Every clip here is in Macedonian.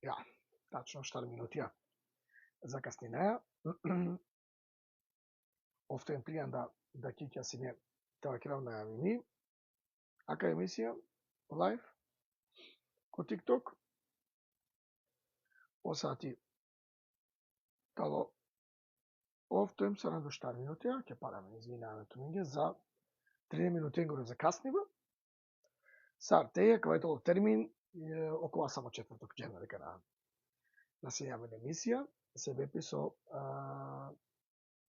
Ја, тачно 4 минути закаснина. Офтен пријан да киќа си не телекрав најавини. Ака емисија, лайв, ко TikTok. Осати тало офтен се на до 4 минути, ќе параме извинаването миѓе за 3 минути горе закаснива. Сартеја, кај термин, околу само четврток джена дека на се јавена емисија, се бепи со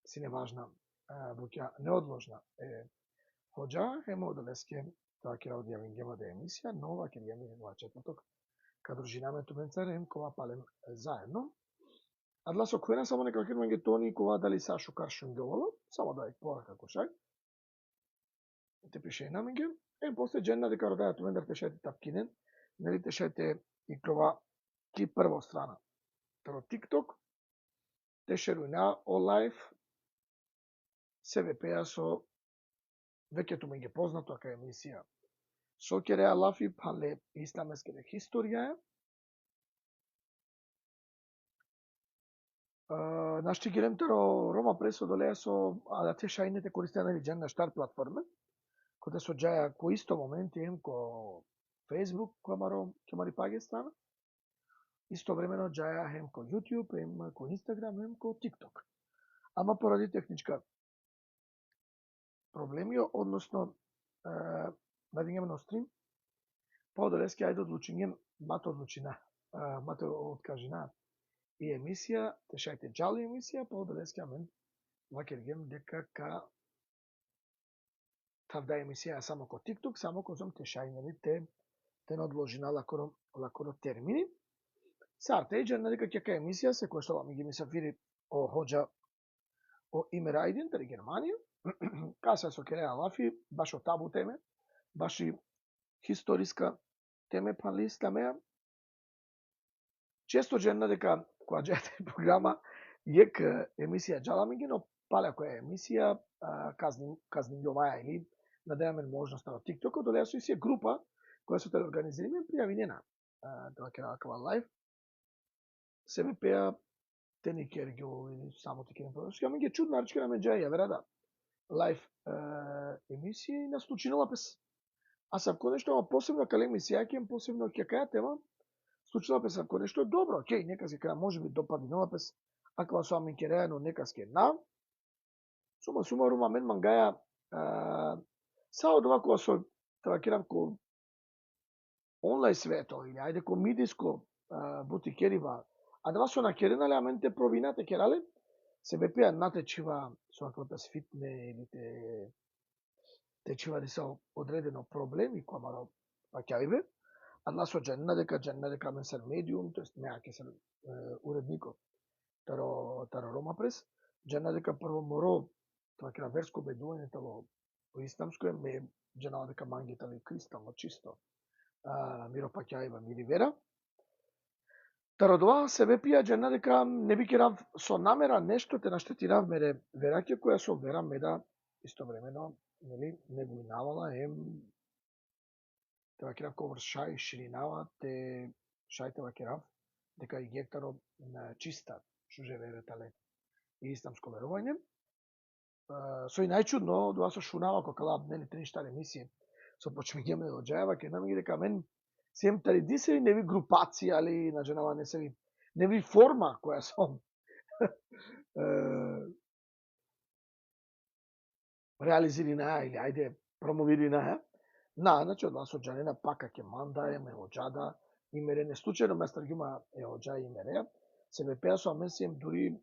си неважна буќа неодложна хоџа, емо долеске тоа ќе одјавим гема да емисија, но ова ќе јавим во четврток, кај дружинаме туменцар ем кога палем заедно. Адла со којна само нека кирманге тони кога дали Сашу Каршунгјовало, само да порака кошај. Те пише намиге, после дженна дека родаја тумендар те шајте тапкинен, нели те шајте и кова ки прво страна. Таро TikTok, те шеруина о лайф, се вепеа со веќе туменге познато ака емисија. Со кереа лафи пале исламските хисторија. Нашти геремтеро Рома Пресо долеа со да те шајнете користеа на дженна штар платформа, која со джаја ко исто момент ем ко Facebook, ко маро ќе мари паѓе страна. Исто времено джаја ем ко YouTube, ем ко Instagram, ем ко TikTok. Ама поради техничка проблеми, односно вадињем на стрим, па одолески ајде одлучињем, мате откажина и емисија, те шајте джали емисија, па одолески амен вакергем дека ка тавда емисија само ко TikTok, само ко сум те шајнели те одложина лакоро термини. Сарте и дженна дека ќе ка емисија се која што ми ги мисафири о хоџа о име Рајдин, тери Германија, каса со кереа лафи, баш о табу теме, баш и историска теме панелистаме. Често дженна дека која джете програма јек емисија джаламиги, но пале која емисија казним јоваја или надеваме можноста на TikTok, долеа со си група која се те организириме пријавинена да ќе ракава лайв. Се ме пеа тени кергју или само ти кирем продавши, ами ги чудна речка на меджаја, верада, лайв емисија и на случинала пес. А сам ко нешто, ама посебно кале емисија, ќе посебно ќе каја тема, случила пес, ако нешто е добро, окей, нека се каја може би допаднала пес, ако со амин кереја, но нека ске на. Сума сумарум, амен мангаја, са од ова кога со тракирам ко онлайн свето, или ајде ко мидиско бутикерива, а да со накеренале, амен те провинате керале, се бепија натечива со аквата сфитне или те чива да се одредено проблеми која мара паќавиве, а со дженна дека мен сер медиум, тоест неа ке сер уредникот таро Рома Прес, дженна дека прво моро тоа ке верско бедување во исламско е дженала дека мангите ли кристално чисто миро паќаива мири вера. Тародоа се вепија дженна дека не би керав со намера нешто те наштетирав мере вераќе која со вера меда истовремено нели не го инавала те керав ковр шај ширинава те шајте керав дека и гектаро на чиста шуже веретале и исламско верување. Со и најчудно доа со шунава кога нели три штар емисија со почмењаме од джаева ке нам ги дека мен сем традиција и неви групација али на женава не се неви форма која сом реализири на или ајде промовири на значи од нас од джанина пака ке манда ме оджада и мере не случајно мастер гима е оджа и мере се ме пеа со амесием дури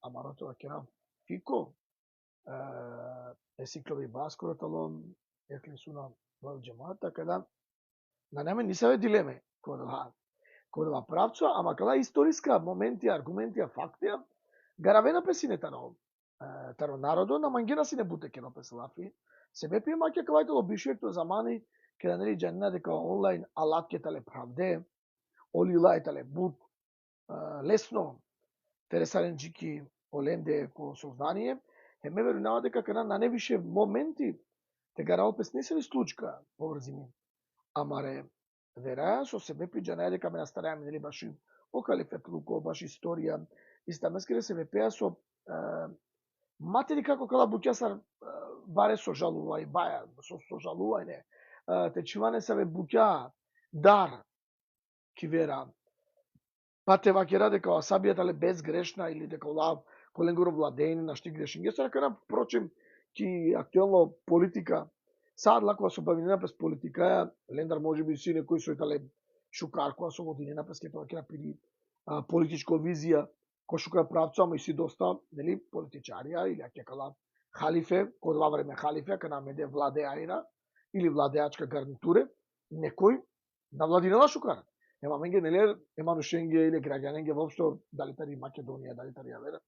амарото да кера фико есиклови баскоро талон екли суна во джемата така да на неме не се дилеме кога да правцо, ама кога историска моменти, аргументи, факти, гаравена песинета на таро народо, на мангена си не буте ке на песлафи, се бепи маќе кавајте обишијето за мани, ке да нели джанна дека онлайн алатке тале правде, оли лајтале буд, лесно, тересаренџики оленде ко сознание, ме верувам дека кога на невише моменти, те гара опес не се ли случка поврзими, амаре вераја со себе приџанаја дека ме настараја нели баш и о калифетлуко, баш историја, истамескере се вепеа со матери како кала буќасар баре со жалува и баја, со жалување, течиване се ве буќа дар, ки вера, па те вакера дека асабијата ле безгрешна или дека олав коленгуро владење на шти грешен. Ја се ракана, впрочем, ки актуелно политика, сад лакова со бавинена през политика, лендар може би си некој со итале шукар која со годинена през ке тоа ќе напиди политичко визија, кој шука правцо, ама и си доста, нели, политичарија, или ќе кала халифе, код ова време халифе, ка намеде владеајна, или владеачка гарнитуре, некој на владинела шукара. Ема менге, нели, еманушенге или граѓаненге воопшто, дали тари Македонија, дали тари Авера,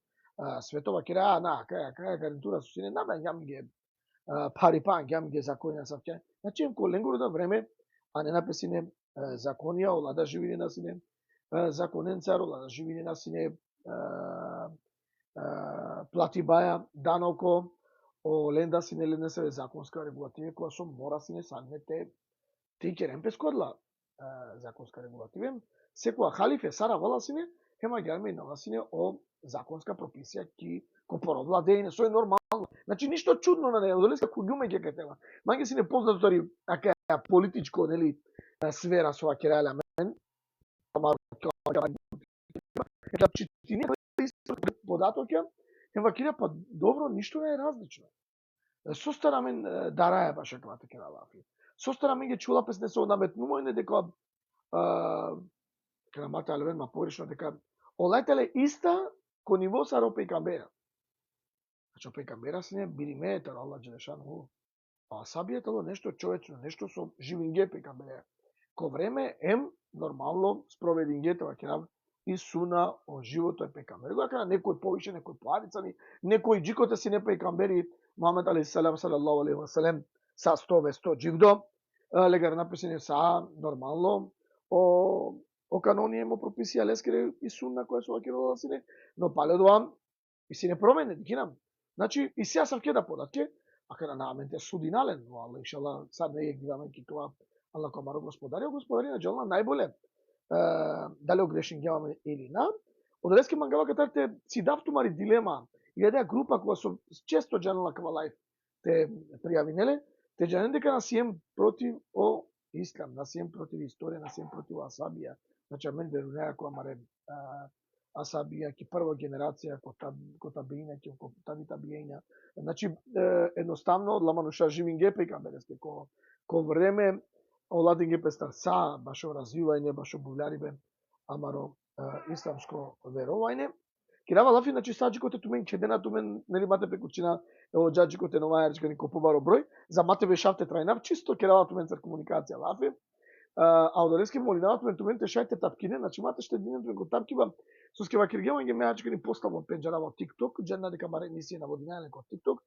светова ке каја гарнитура со сине, наме јам ги пари пан, јам ги законија савке. Значи, ем коленгуро да време, а не напесине законија, олада живини на сине, законен цар, олада живини на сине, плати баја, даноко, о ленда сине ленда се законска регулатива, која со мора сине саднете, ти ќе ремпе скодла законска регулатива, секоја халифе сара вала сине, хема гјарме и нова сине о законска прописија ки копоро владење, со е нормално. Значи ништо чудно на неја, одолеска куѓуме ќе кетела. Мање си не познато тори ака политичко, нели, сфера со аке елемент, податоќа, евакира, па добро, ништо не е различно. Состара мен дараја баш аквата ке лафи. Состара мен ги чула пес не се наметнување дека ке намата алвен ма порично дека олајтеле иста ко ниво са ропе и камбера. Значи ропе и камбера се не бири метар, Аллах Джелешану. А асабијата нешто човечно, нешто со живинге пе камбера. Ко време ем нормално спроведингето ваќа и суна о живото е пекамбери. Кога некој повише, некој поадицани, некој джикоте си не пекамбери, Мухамед алейхиссалам салаллаху алейхи ва салем са 100 дживдо, легар написани са нормално о канонија му прописија лескере и сунна која со вакирала сине, но паледоам и си не промене дикинам. Значи и сега сав ке да податке, а када наменте судинален, но аллах иншаллах сад не е гиваме ки тоа Аллах комаро господари на джална најболе дали огрешен геваме или на. Одрески мангава катарте си давтумари дилема и една група која со често джанала кава лайф те пријавинеле, те джанен дека насием против о ислам, насием против историја, насием против асабија. Значи мен верунеа која маре асабија ки прва генерација ко табиина ки ко табиења. Значи едноставно ламануша живинге пека бересте ко време оладинге пестар са башо развивање, башо бувлjaribе амаро исламско верување. Кирава лафи, значи саджикоте тумен чедена тумен нели мате пекучина ево џаџикоте новајарчка ни копубаро број, за мате бешавте трајнав, чисто кирава тумен цар комуникација лафи. А одолески молинава тумен те шајте тапкине, значи мате ште динен тумен ко тапкива, со скева киргевање меачка ни поставо пенџарава од TikTok, дженна дека маре емисија на водинајане ко TikTok.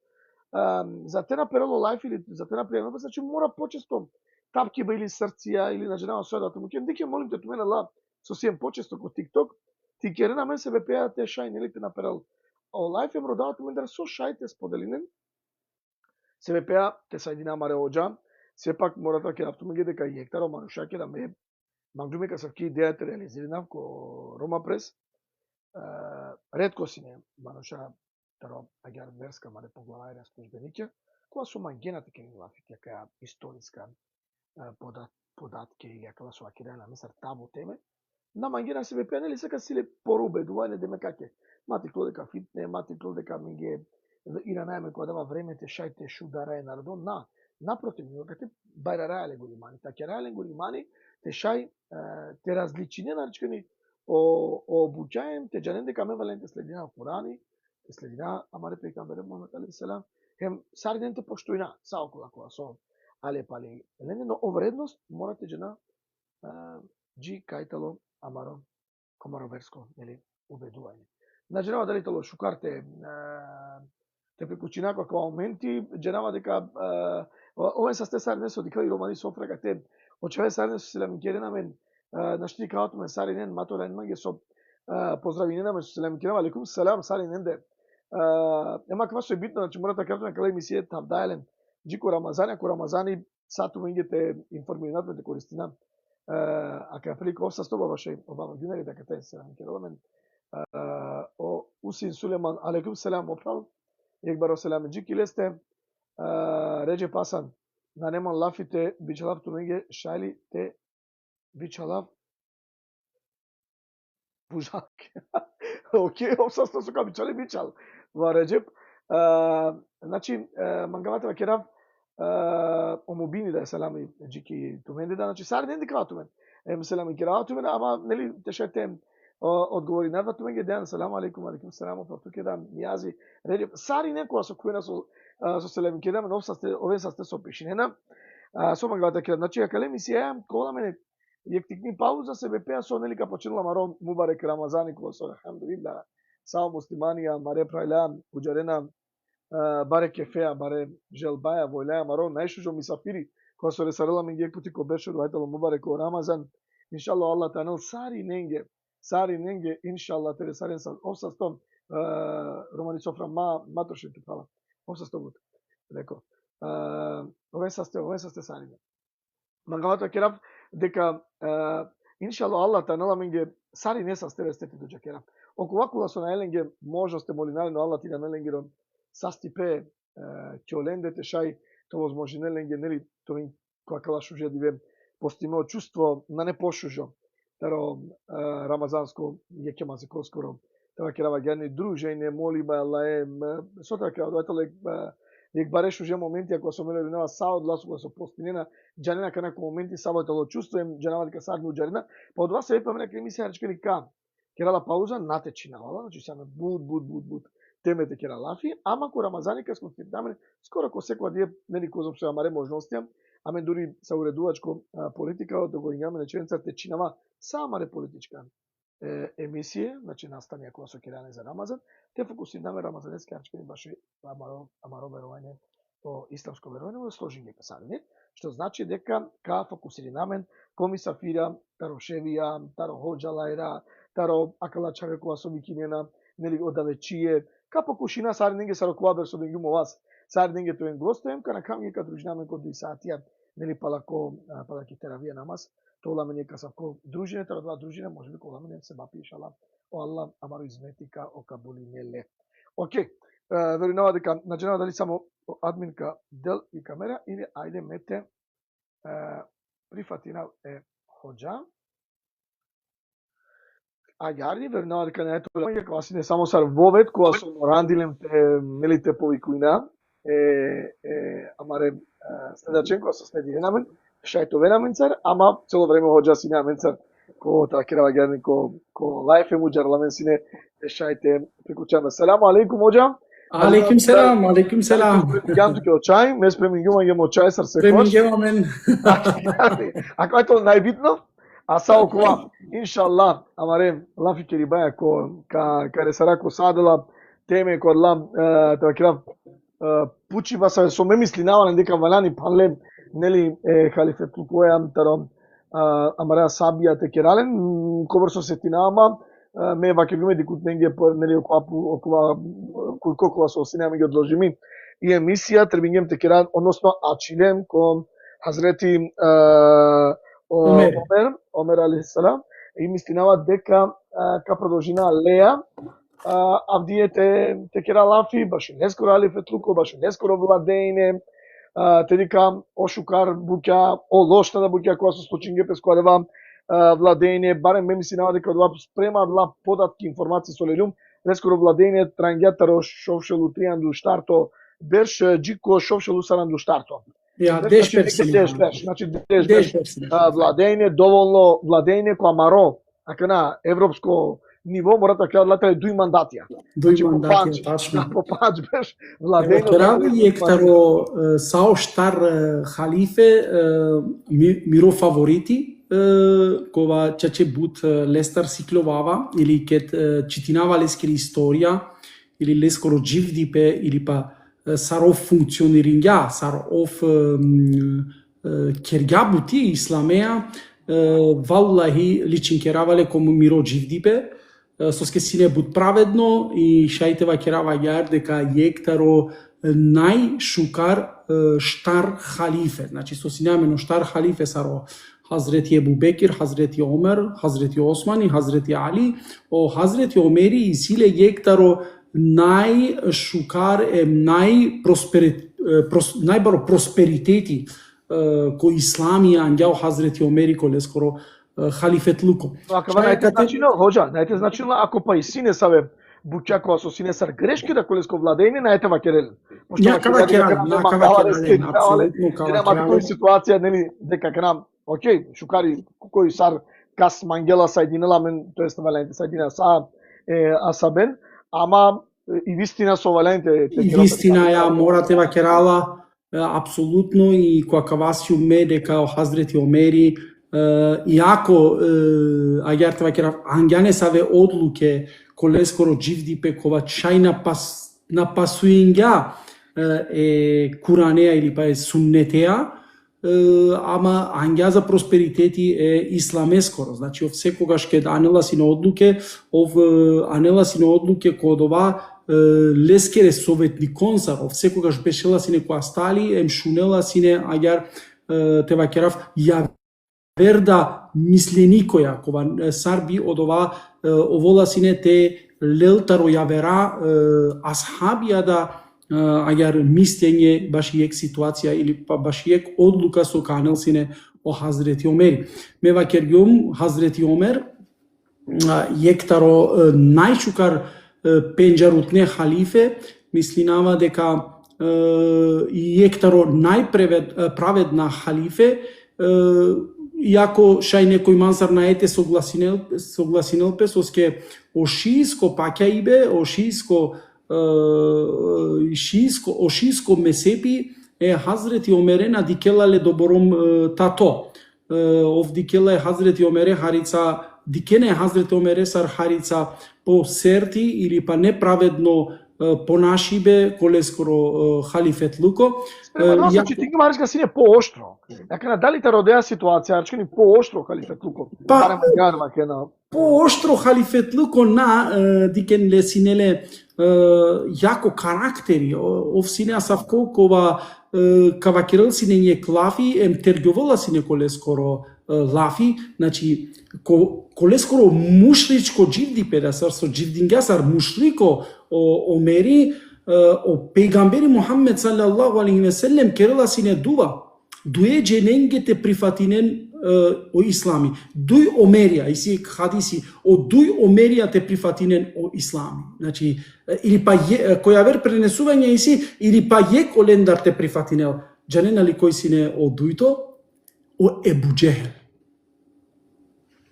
За тена перело лайф или за тена пријемно, значи мора почесто тапкива или срција или на женава сојдата му кен дике молим те тумен ла со сием почесто ко TikTok. Ти ке на мен се вепеа те шај нели те наперал. О лайф ем родават мен да со шајте споделинен. Се вепеа те сајдина маре оџа. Сепак мората ке нафтуме дека и ектаро манушаке да ме мангдуме ка савки идејата реализирана ко Рома Прес. Ретко си не мануша таро агар верска маре поглавајра службенике, која со мангената ке ни лафи дека историска податке или акала со акирена месар табу теме. На мангена се вепеа нели сека силе порубедување деме каке. Мати клодека фитне, мати клодека миге ира најме која дава времете шајте шударај народон на напротив, кате бајрарајале голимани, такерајале голимани, те шај те различине наричкани о обучаем те джанен дека ме валенте следина Курани, те следина амаре пекамбере Мухамед алейхиссалам, хем сардените поштојна, саокола која со алепали. Но овредност морате джана джи кајтало амаро комаро верско, нели, убедување. Значи, нема дали тало шукарте те прекучина како моменти, дженава дека овен са сте сари несо дикали романи софрага те очеве сари несо селамикере на мен нашти каото мен сари нен матора ен маге со поздравине на мен со селамикере алейкум салам сари нен де. Ема ква со е битно, значи морате кратно на кала емисија табдаелен джико Рамазани, ако Рамазани сату менгете информират ме те користина Ака прилика овса стоба баше обама гюнери дека те селам керомен о Усин Сулейман алейкум селам опрал екбаро селам джики лесте реже пасан на неман лафите бичалав тумеге шайли те бичалав бужак окей овса сто сука бичали бичал ва реджеп значи мангавата керав омобини да селами джики туменде да значи сари ден дикава тумен селами керава тумен ама нели тешете одговори на тумен ден селам алейкум алейкум селам па туке да јази реди сари некоја со која со селами керам овен сте со пишинена со мангавата керав значи акале мисија кола мене јектикни пауза се бепеа со нели ка починала марон мубарек рамазани кога со алхамдулилlah сао муслиманија маре прајла уџарена баре кефеа, баре желбаја, војлеја, марон, најшужо мисафири, која со ресарела менге пути ко беше руајтало мубаре ко Рамазан, иншаллах Аллах танел, сари ненге, иншаллах, те ресарен са, овсастом, Романи Софра, матрошен ти пала, овсастом гуд, реко, овен састе сари не. Мангавато керав, дека, иншаллах Аллах танела менге, сари не састе вестети доđа керав. Окова кога со наеленге, може сте молинали, но Аллах ти да наеленгирон, састипе ќолендете шај то возможне ленге нели тоа која кала шужа диве постимео чувство на непошужо таро рамазанско јекема се скоро тоа керава гени дружење молиба Аллах со така дојтеле јек бареш уже моменти ако со меле нема саод ласува со постинена џанена кана ко моменти саботало чувствувам џанава дека садну џарина па од вас се епаме нека емисија речкани ка керала пауза натечинала значи саме буд темете кера лафи, ама ко Рамазаника сконститамени, скоро ко секоја дие, нели ко зопсува маре можности, аме дури са уредувачко политика, да го имаме реченица течинава самаре политичка емисија, значи настани ако со керане за Рамазан, те фокусираме рамазанески арчкани баше амаро верување по исламско верување, во сложени писање, што значи дека ка фокусираме комисафира, таро шевија, таро хоџалајра, таро акалачаве кога со викинена, нели одавечие, ка покушина сари ненге сароквабер со денгумо вас. Сари ненге тоен гостуем, ка на камје ка дружинаме ко 2 сатија, нели палаки теравија намаз, тола мене ка савко дружине, тара два дружине, може би кола мене се бапи иншаллах. О Аллах, амаро изметика, о кабули неле. Окей, верувам дека наџена дали само админка дел и камера, или ајде мете прифатина хоџа. Ајарди вернава дека не ето лоѓе кога си не само сар вовет кога со рандилем те мелите повикуина амаре следачен кога со следи енамен шајто венаменцар ама цело време хоџа си неаменцар ко такирава герни ко лајф е муџар ламен сине шајте прикучаме селаму алейкум хоџа алейкум селам јам туке очај мес премингјуваме очај сар се кош ако е тоа најбитно а са окова, иншаллах, амаре, лафи керибаја ка ресара ко садела теме ко лам, тоа кирав, пучи баса со ме мисли навален дека валани панлем, нели, халифе Тлукојам, таро, амаре сабија те керален, ковар со сетинама, ме ваке виме дикут ненге, нели, окова кулкокова со осинеаме ги одложими, и емисија, требингем те керален, односно, ачилем, ко Хазрети, Омер алейхиссалам и мислинава дека ка продолжина Леја авдие те кера лафи баш нескоро алифе тлуко баш нескоро владејне те дика ошукар буќа о лошта да буќа која со случинге пес која владејне барем ме мислинава дека од спрема бла податки информации со лелум нескоро владејне трангјатаро шовшелу трианду штарто берш џико шовшелу саранду штарто. Ja, 10%. Значи 10% владење, доволно владење која маро, ака на европско ниво мора да кажа латре дуј мандатија. Дуј мандатија, тачно. По пач беш владење. Керави јектаро сао штар халифе миро фаворити кога чаче бут лестар сикловава или кет читинава лескери историја или лескоро дживдипе или па саров функциониринга, саров кергабути исламеа, валлахи личен керавале кому миро дживдипе, соске сине буд праведно и шајтева керава јар дека јектаро нај шукар штар халифе, значи со синамено штар халифе саро Hazreti Ebu Bekir, Hazreti Omer, Hazreti Osman и Hazreti Ali, o Hazreti Omeri и силе јектаро најшукар е најбаро просперитети кој ислами ангјао Hazreti Omeri коле скоро халифетлуко. Ако најте значило, hođa, најте значило ако па и сине саве Бучакова со сине сар грешки да колеско владење најте вакерел. Ја кава керал, апсолутно кава керал. Нема кој ситуација нели дека керам, окей, шукари кој сар кас мангела сајдинела мен, тоест валенте сајдина са асабен, ама и вистина со валенте. И вистина ја морате вакерала апсолутно и која кавасиу ме дека Hazreti Omeri иако агер това кера ангјане саве одлуке коле скоро дживдипе кова чај напасуинѓа е Куранеа или па е Суннетеа, ама ангја за просперитети е исламе скоро. Значи ов секогаш ке анела си на одлуке, анела си на одлуке код ова лескере советни консар, ов секогаш бешела си некоја стали, емшунела си не агер тева керав ја верда мисленикоја кога сарби од овола сине те лелтаро ја вера асхабија да агер мислење баш јек ситуација или па баш јек одлука со канел сине о Hazreti Omeri. Ме вакергјум Hazreti Omer јектаро најшукар пенџарутне халифе мислинава дека јектаро најправедна халифе иако шај некој мансар на ете согласинелпе соске ошијско паќаибе, ошијско месепи е Hazreti Omer'e na dikellale добором тато. Ов дикела е Hazreti Omer'e харица, дикене е Hazreti Omer'e сар харица по серти или па неправедно понашибе коле скоро халифетлуко. Значи ти ги мариш сине пооштро. Дека на дали те родеа ситуација, арчкани пооштро халифетлуко. Па пооштро халифетлуко на дикен лесинеле јако карактери. Ов сине савколкова кавакирел сине не клафи, тергјовала сине коле скоро лафи, значи коле скоро мушличко дживдипе да сар со дживдинга сар мушлико Омери о пегамбери Мухаммед саллаллаху алейхи ве селем керела сине дува дуе джененгете прифатинен о ислами дуј Омерија иси хадиси о дуј Омерија те прифатинен о ислами, значи или па која вер пренесување иси или па јек олендар те прифатинел джанена ли кој сине о дујто о Ебу Џехел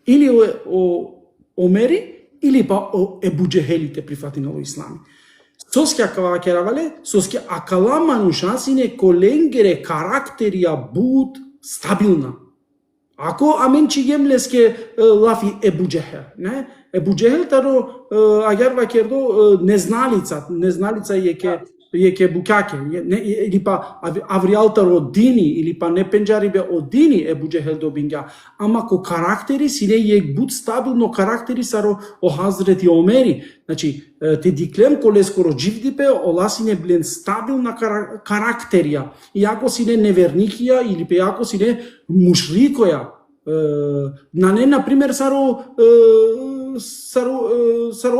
или о Омери или па о Ебу Џехели те прифатинел о ислами. Соске акава керавале, соске акала манушасине коленгере карактерија буд стабилна. Ако амен чигемлеске лафи Ебу Џехел, не? Ебу Џехел таро агер вакердо незналица јеке букаке, или па авриалтаро дини, или па не пенџарибе од дини Ебу Џехел добинга, ама ко карактери сине јек буд стабилно карактери саро о Hazreti Omeri. Значи, те диклем коле скоро дживдипе, ола сине блен стабилна карактерија, иако сине неверникија, или па иако сине мушликоја. На не, например, саро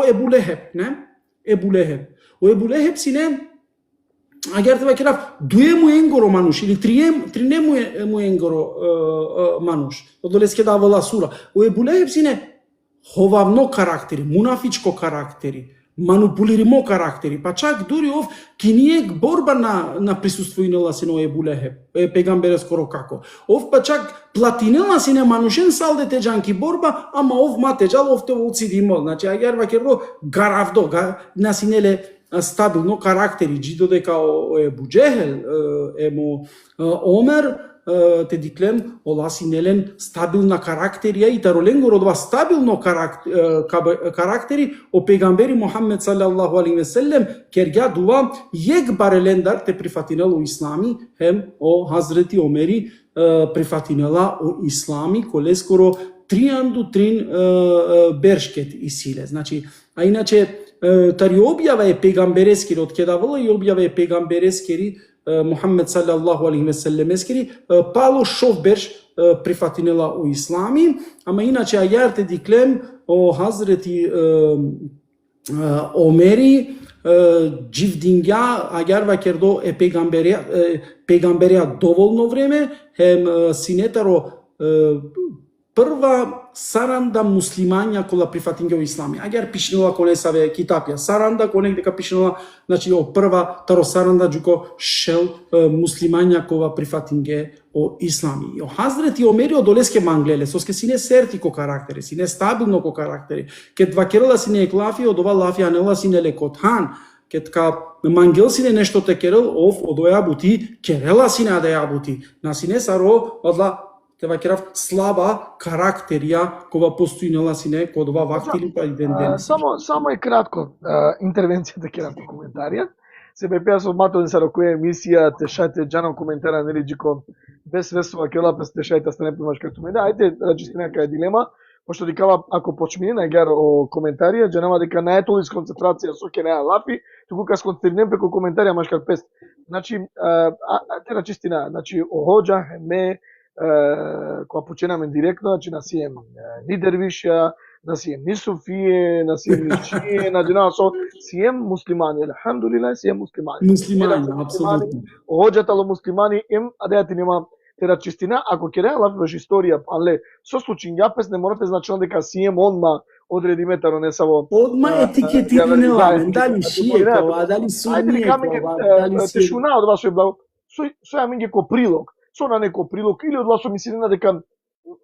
Ебу Лехеб, не? Ебу Лехеб. О Ебу Лехеб сине агер те вакерав дуе му енгоро мануш или трине му енгоро мануш. Одолеске давала сура. О Ебу Лехеб сине ховавно карактери, мунафичко карактери, манипулиримо карактери, па чак дури ов киниек борба на присуствувинела сине о Ебу Лехеб, пегамбере скоро како. Ов па чак платинела сине манушен салде теџанки борба, ама ов матеџал ов те волци димо. Значи агер вакердо гаравдо, насинеле стабилно карактери, джидо дека о Ебу Џехел, емо Омер, те диклем ола синелен стабилна карактерија и тароленгор од стабилно карактери о пегамбери Мухаммед саллаллаху алейхи ве селем кергја дува јек барелендар те прифатинел о ислами хем о Hazreti Omeri прифатинела о ислами коле скоро трианду трин бершкет и силе. Значи, а иначе тари објава е пегамберескери од кедавала и објава е пегамберескери Мухаммед салаллаху алейхи ве селлем ескери пало шов берш прифатинела о ислами, ама иначе ајарте диклем о Хазрети Омери дживдингја агар вакердо е пегамберија доволно време хем синетаро прва саранда муслимања кола прифатинге о ислами. Агар пишнела коне саве китапја саранда коне дека пишнела, значи о прва таро саранда джуко шел муслимања кова прифатинге о ислами. О Хазрети Омери одолеске манглеле, соске сине серти ко карактери, сине стабилно ко карактери. Кет вакерела сине еклафи, одова лафи анела сине лекотхан. Кет ка мангел сине нешто те керел, ов одоја бути, керела сине да ја бути. На сине саро одла Тева керав слаба карактерија кога постојнела сине кодова вактили па и ден. Само е кратко интервенцијата керав по коментарија. Се бе пеа со матон саро која емисија те шајте џанам коментара нели джико без весова кела пес те шајта стане примаш како мене. Ајде раџистина кај дилема, пошто дикава ако почмине на гар о коментарија, џанама дека не е толку концентрација со ке неа лапи, туку ка сконцентрирам преку коментарија маш как пес. Значи те раџистина, значи оhođa ме кога починаме директно, значи на сием ни дервишја, на сием ни суфие, на сием ни шие, на джина со сием муслимани, алхамдулилlah сием муслимани. Муслимани, апсолутно. Оhođatalo муслимани им адејати нема тера чистина, ако ќе реалав ваш историја, але со случај јапес не морате значено дека сием онма одреди метаро не само одма етикетиране ламен, дали шијекова, дали суннијекова, дали си тешуна од вашој благо. Со ја минге ко прилог. Со на неко прилог или од ласо мислина дека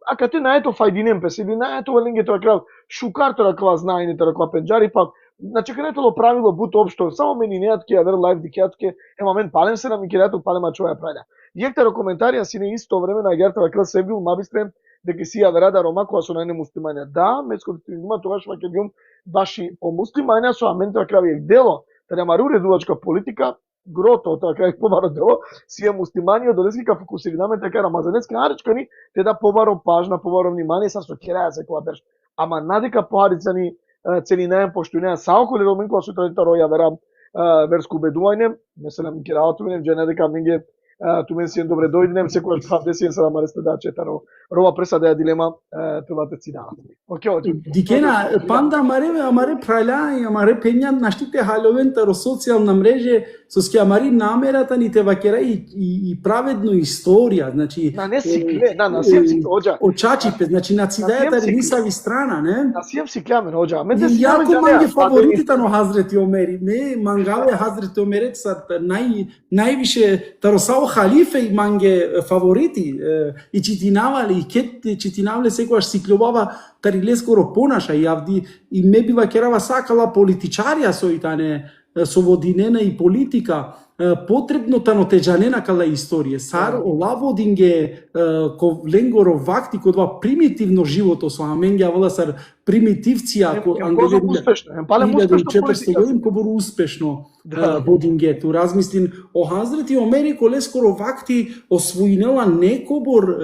ака те наето фајдинем пес или наето валинге тоа крав шукартора ква знаење тера ква пенџари па значи каретело правило бут општо само мени неатке авер лайв дикјатке е момент палем се на ми кирето палема чоја прајда. Јектаро коментарија си не исто време на гертава крал се бил мабистрем дека си ја верада рома која со најне муслимања. Да, мецко има тогаш ваќе бил баши по муслимања со аментова крави дело, тада мару редувачка политика грото тоа кај побаро дело, сија муслимани одолески ка фокусираме така рамазанецки аричкани, те да побаро пажна, побаро внимание са со кераја се кога берш. Ама надека поарицани целинајен поштујнеа саоколе ромен која со третата роја верам верско убедување, не се нам кераато мене, джене дека минге ту мен си добре дојденем, секојаш прав десиен са да маресте да четаро рова преса да ја дилема това те си дава. Окей, дикена панда амаре прајла, амаре пења наштите халовен таро социјална мреже, со ски амари намерата ни те вакера и праведно историја, значи на не си кле, на сием си оџа. Очачипе, значи на цидејата рисави страна, не? На сием си клемен оџа. Ме те си јако манге фаворитите на Хазрети Омери. Ме мангаве Хазрети Омери са највише таросао халифе и манге фаворити и читинавале и кет читинавале секогаш си клјубава тариле скоро понаша и авди и ме бива керава сакала политичарија со итане со водинена и политика потребно тано теџанена кала историја сар олаводинге ко ленгоро вакти ко два примитивно живото со аменге авала сар примитивција ко ангелен палем успешно ко бору успешно водинге ту размислин о Хазрети Омери коле скоро вакти освојнела некобор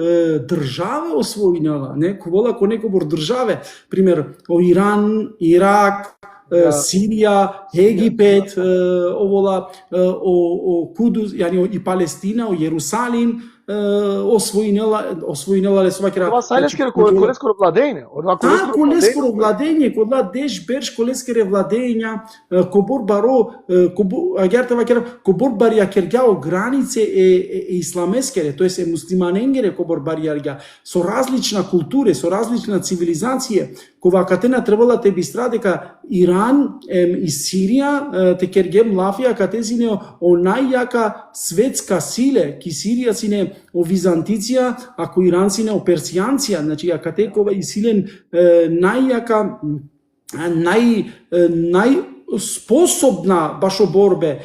државе освојнела некола ко некобор државе пример о Иран, Ирак, Сирија, Египет, овола о Кудус, јани и Палестина, о Јерусалим, освојнела ле со вакера. Това сајлескере колескоро владење, одва колескоро владење, кога деш берш колескере владења, кобор баро, агерта вакера кобор барија кергјао границе е исламескере, тоест е муслиманенгере кобор барија со различна култура, со различна цивилизација, кога катена требала те бистра дека Иран и Сирија те кергем лафија кате сине о најјака светска силе, ки Сирија сине о Византиција, ако Иран сине о Персијанција, значи ја кате кога и силен најјака нај способна башо борбе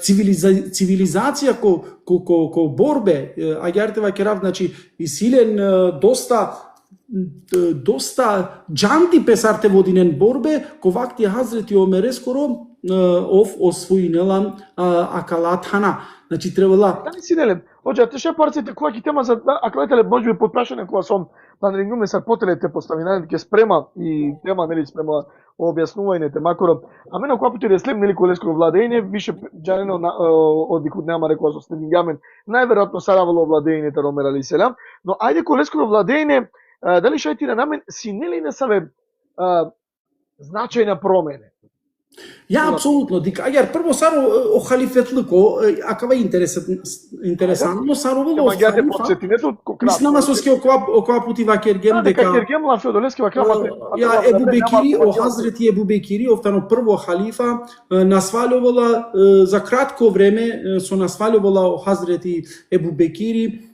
цивилизација ко борбе аѓарте вакерав значи и силен доста џанти песарте водинен борбе ко вакти Хазрети Омере скоро освојнела акалат хана. Значи требала. Дали си делем? Оđe, те ше парците која ќе тема за аклетеле можеби подпрашање кога сум на рингуме са потелете поставинали ќе спрема и тема нели спрема објаснувањето макаро а мене кога пати реслем нели колеско владење више џанено одикуд нема рекоа со стендингамен најверојатно саравало владењето Ромер алейхиселам, но ајде колеско владење дали шајтира намен си нели не саве значајна промена. Ja, apsolutno. Iar prvo Saru o halifetluko, akava interesantno, Saru velo o halifa. Mislim, nama soske okva puti vakergem deka... Ja, Ebu Bekiri, o Hazreti Ebu Bekiri, ovtano prvo halifa, nasvaljovala, za kratko vreme su nasvaljovala o Hazreti Ebu Bekiri,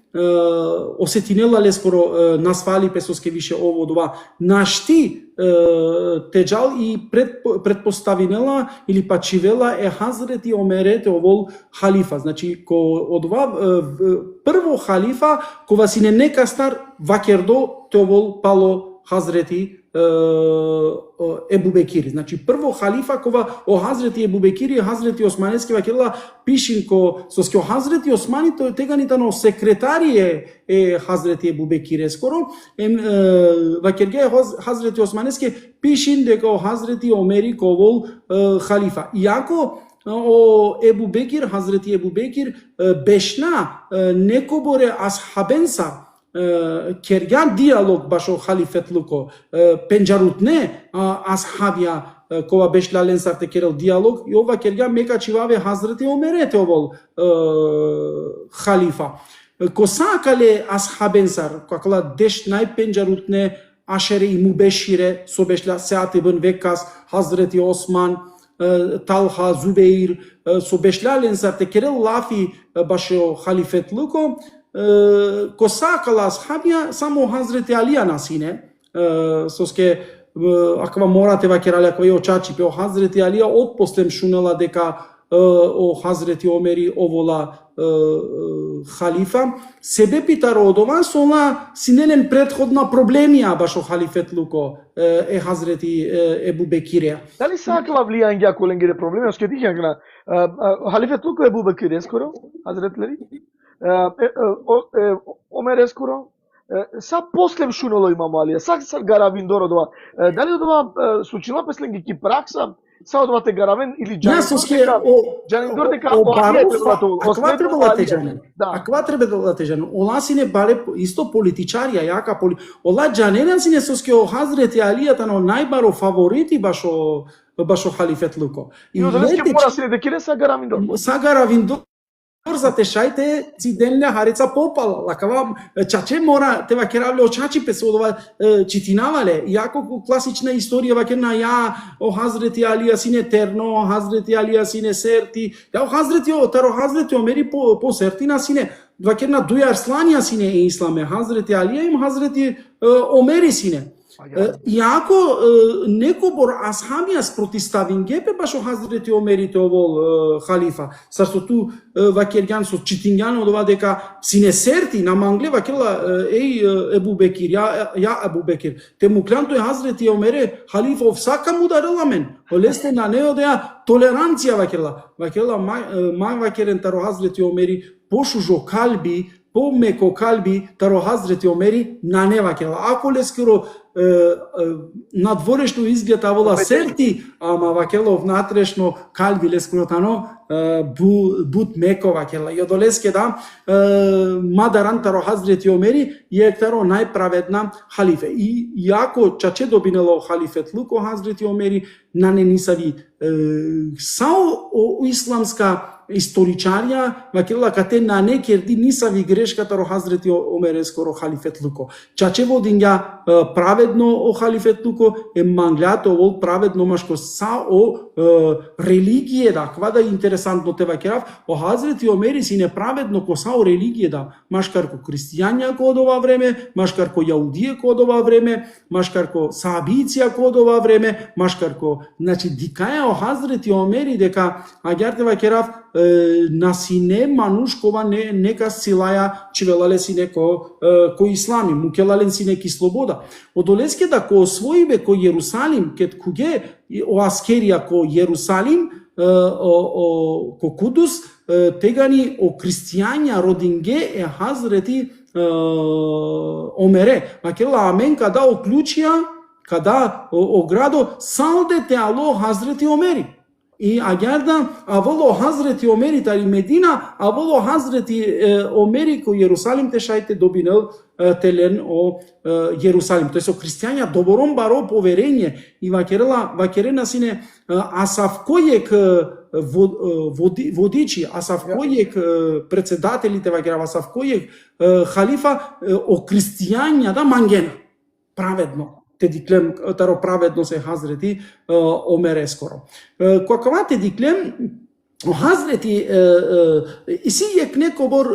осетинела лескоро насвали песоске више ово дова нашти теджал и предпоставинела или пачивела е Хазрети Омерете овол халифа. Значи ко одва прво халифа кога сине нека стар вакердо те овол пало Хазрети Ебу Бекири. Значи прво халифа кога о Хазрети Ебу Бекири и Хазрети Османески вакерла пишинко соске о Хазрети Османи то теганитано секретарие е Хазрети Ебу Бекири скоро вакерге Хазрети Османески пишин дека о Хазрети Омери ковол халифа. Иако о Ебу Бекир, Хазрети Ебу Бекир бешна некоборе асхабенса керган диалог башо халифетлуко пенџарутне асхабија кога бешлален сарте керел диалог и ова керган мека чиваве Хазрети Омерете овол халифа ко сакале асхабенсар какла деш нај пенџарутне ашере и мубешире со бешла сеати бен векас Хазрети Осман Талха Зубеир со бешлален сарте керел лафи башо халифетлуко ко сакала асхабија само Хазрети Алија насине соске аква морате вакерале аква и очачи пе о Хазрети Алија отпослем шунела дека о Хазрети Омери овола халифа себе питаро одова сола синелен предходна проблемија башо халифетлуко е Хазрети Ебу Бекирија. Дали сакала влијање коленгире проблеми оске дихјагна халифетлуко Ебу Бекири скоро Хазретлери Омер ескоро са послем шунало имамо Алија сак гаравин дородова дали одова случила песленги ки пракса са одвате гаравен или Джаниндор дека аква требала тежане. Аква требала тежане. Ола сине баре исто политичарија јака ола џаненен сине соске о Хазрети Алија тано најбаро фаворити башо халифетлуко. И одеске мора сине дека са гаравин дор. Са гаравин дор за те шајте циденле харица попал лакава чаче мора те вакеравле очачи пе одова читинавале иако класична историја вакерна ја о Хазрети Алија сине терно Хазрети Алија сине серти ја о Хазрети таро Хазрети Омери по сертина сине вакерна дуја арсланија сине е исламе Хазрети Алија им Хазрети Омери сине Иако некобор асхабија спротиставин гепе башо Хазрети Омерите овол халифа, сашто ту вакерган со читингјан одова дека сине серти на мангле вакела Ебу Бекир, ја Ебу Бекир, те му клянто е Хазрети Омере халифа овсака му дарела мен, олесте на нео деја толеранција вакела мај вакерен таро Хазрети Омери пошужо калби, по-меко калби таро Хазрети Омери на не вакела. Ако лескиро надворешно изгледа вола серти, ама вакела внатрешно калби лескиро тано буд меко вакела. И одолеске да мадаран таро Хазрети Омери е таро најправедна халифе. И ако чаче добинело халифетлуко Хазрети Омери на не нисави сао исламска историчарија, вакела кате на некерди нисави грешката ро Хазрети Омер скоро халифетлуко. Чаче водинја праведно о халифетлуко е манглјато овол праведно машко са о религија да, ква да интересантно те вакерав, о Хазрети Омери си неправедно ко са о религија да, машкар ко христијања ко од ова време, машкар ко јаудија ко од ова време, машкар ко саабиција ко од ова време, машкар ко, значи дикаја о Хазрети Омери дека аѓарте вакерав на сине мануш кова нека силаја чивелале сине ко ислами, мукелален сине ки слобода. Одолеске да ко освоибе ко Јерусалим, кет куге о аскерија ко Јерусалим, ко Кудус, тегани о христијања родинге е Хазрети Омере. Макела амен када оклучија, када оградо салдете ало Хазрети Омери. И агерда аволо Хазрети Омери тари Медина, аволо Хазрети Омери ко Јерусалим те шајте добинел телен о Јерусалим. Тоест о христијања добором баро поверење и вакерена сине асавкојек водичи, асавкојек председателите вакера, асавкојек халифа о христијања да мангена праведно. Те диклем таро праведно се Хазрети Омере скоро. Кога те диклем Хазрети иси ек некобор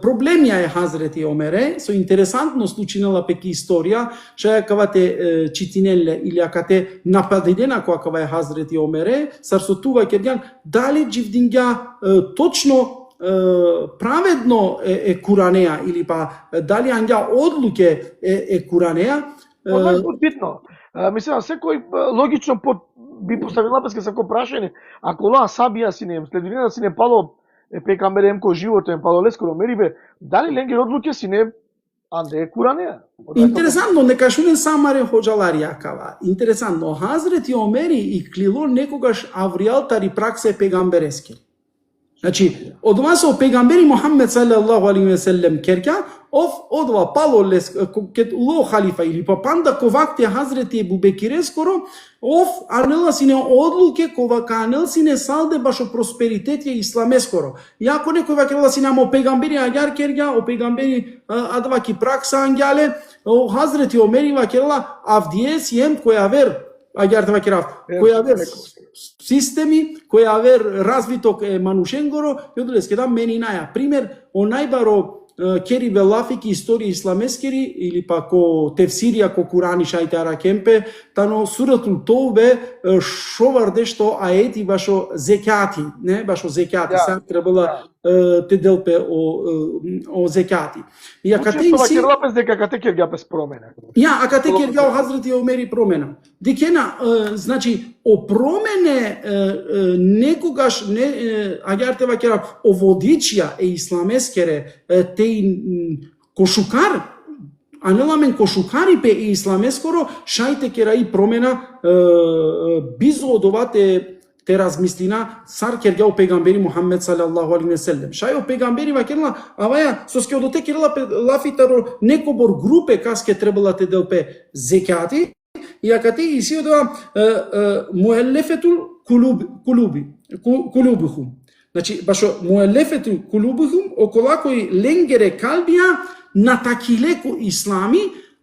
проблемија е Хазрети Омере, со интересантно случинала пеки историја, шаја кава те читинеле или акате нападидена кога е Хазрети Омере, сарсотува кедјан, дали дживдингја точно праведно е куранеа или па дали ангја одлуке е куранеа. Тоа е битно. Мислам, секој логично би поставил песке секој прашање, ако ла сабија сине, следвина сине пало пекамберем ко живото им пало лескоро мерибе, дали ленге одлуке сине анде е куранеа? Интересантно, нека шунен самаре ходжаларија кава. Интересантно, Хазрети Омери и клило некогаш авриалтари праксе пегамберески. Значи, од вас о пегамбери Мухаммед салаллаху алейхи ве селем керка, одва пало лес кет ло халифа или па панда ковакте Хазрети Ебу Бекире скоро, арнела сине одлуке ковака анел сине салде баш о просперитет е исламе скоро. И ако некој вакела сине о пегамбери агар керга, о пегамбери адваки пракса ангјале, о Хазрети Омери вакела авдие сием која вер агар вакера која вер системи, која вер развиток е манушенгоро, јодлес ке дам мени наја пример, о најбаро кери велафики историја исламескери или па ко тефсирија ко Курани шајте аракемпе, тано суратул Тоубе шоварде што аети башо зекати, не башо зекати, сам требала те делпе о зекати. И акате си керлапес дека кате кергја без промена. Ја, акате кергја о Хазрети Омери промена. Дикена, значи о промене некогаш не агјарте вакера о водичја е исламескере теј кошукар, а не ламен кошукари пе и исламескоро шајте кера и промена бизо од овате те размислина сар кергја о пегамбери Мухаммед салаллаху алейхи ве селем. Шај о пегамбери вакерла, аваја со скеодоте керла лафитаро некобор групе каске требала те делпе зекати, и акате и си одва муелефетул кулубихум. Значи, башо муелефетул кулубихум, окола кој ленгере калбија на такилеко ислами,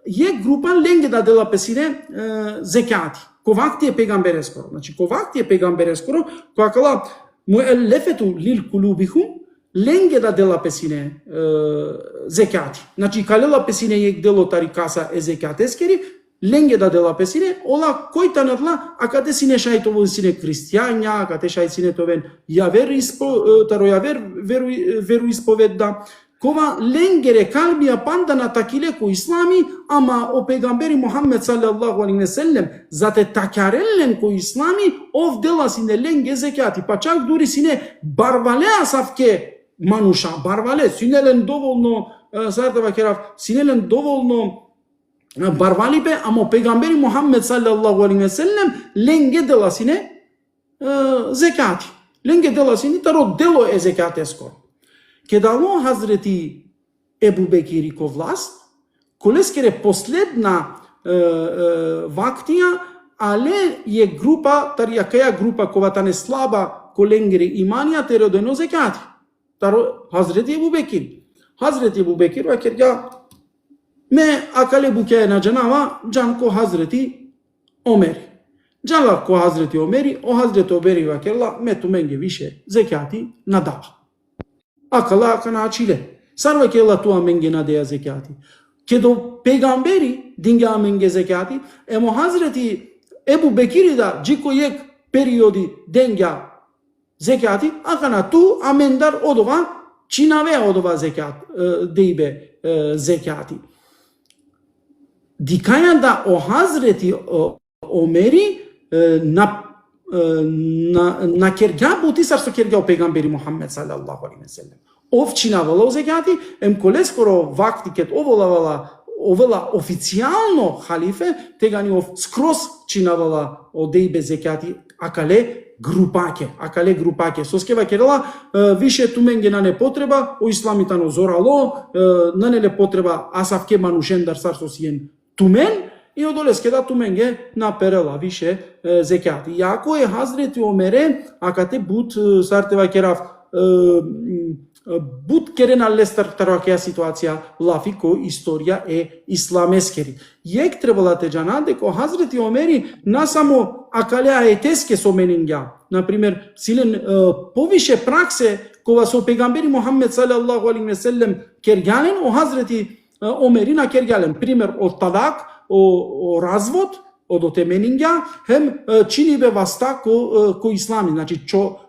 е група ленге да дела песине зекати. Ковакти е пегамбере скоро. Значи, ковакти е пегамбере скоро, која кала муелефетул лил кулубихум, ленге да дела песине зекати. Значи, калела песине ек дело тарикаса е зекатескери, ленге да дела песине, ола кој та надла, а каде сине шајтово сине христијања, а каде шајт сине товен веру исповедда, кова ленгере калбија панда на такилеко ислами, ама о пегамбери Мухаммед салаллаху алейхи ве селем, зате такарелен ко ислами, ов дела сине ленге зекати, па чак дури сине барвале асавке мануша, барвале, синелен доволно, сарта вакерав, синелен доволно барвалипе, амо пегамбери Мухаммед салаллаху алейхи ве селем ленге дела сине зекати. Ленге дела сине таро дело е зекатеско. Кедало Хазрети Ебу Бекири ко власт, колескере последна вактија, але е група, тарија група кова не слаба коленгери иманија те родено зекати. Таро Хазрети Ебу Бекири. Хазрети Ебу Бекири вакерја ме акале буке на джанава джан ко Хазрети Омери. Джанла ко Хазрети Омери, о Хазрети Омери вакерла ме туменге више зекати надава. Акала кана чиле. Сарва кела туа менге надеја зекати. Кедо пегамбери динга менге зекати, емо Хазрети Ебу Бекири да джико ек периоди денга зекати, акана ту амендар одова чинаве одова зекат дейбе зекати. Дикаја да о Хазрети Омери на на кергја бути сарсо кергја пегамбери Мухаммед салаллаху алейхи ве селем. Овчинавала зекати, ем колескоро вактикет овела официјално халифе, тегани ов скрос чинавала одејбе зекати, акале групаке. Соскева керела, више туменге на не потреба, о исламитано зорало, на не потреба асавке манушендар сарсо сиен тумен, и одолеске да туменге наперела више зекати. Јако е Хазрети Омере, акате бут сартева керав, бут керена лестар таракеа ситуација лафи ко историја е исламескери. Јек требала те джана деко Хазрети Омери на само акалеа етеске со менинѓа. Например, силен повише праксе кога со пегамбери Мухаммед салаллаху алейхи ве селем кергјален о Хазрети Омери на кергјален. Пример од талак, о развод, од отеменинѓа, хем чинибе васта ко ислами. Значи,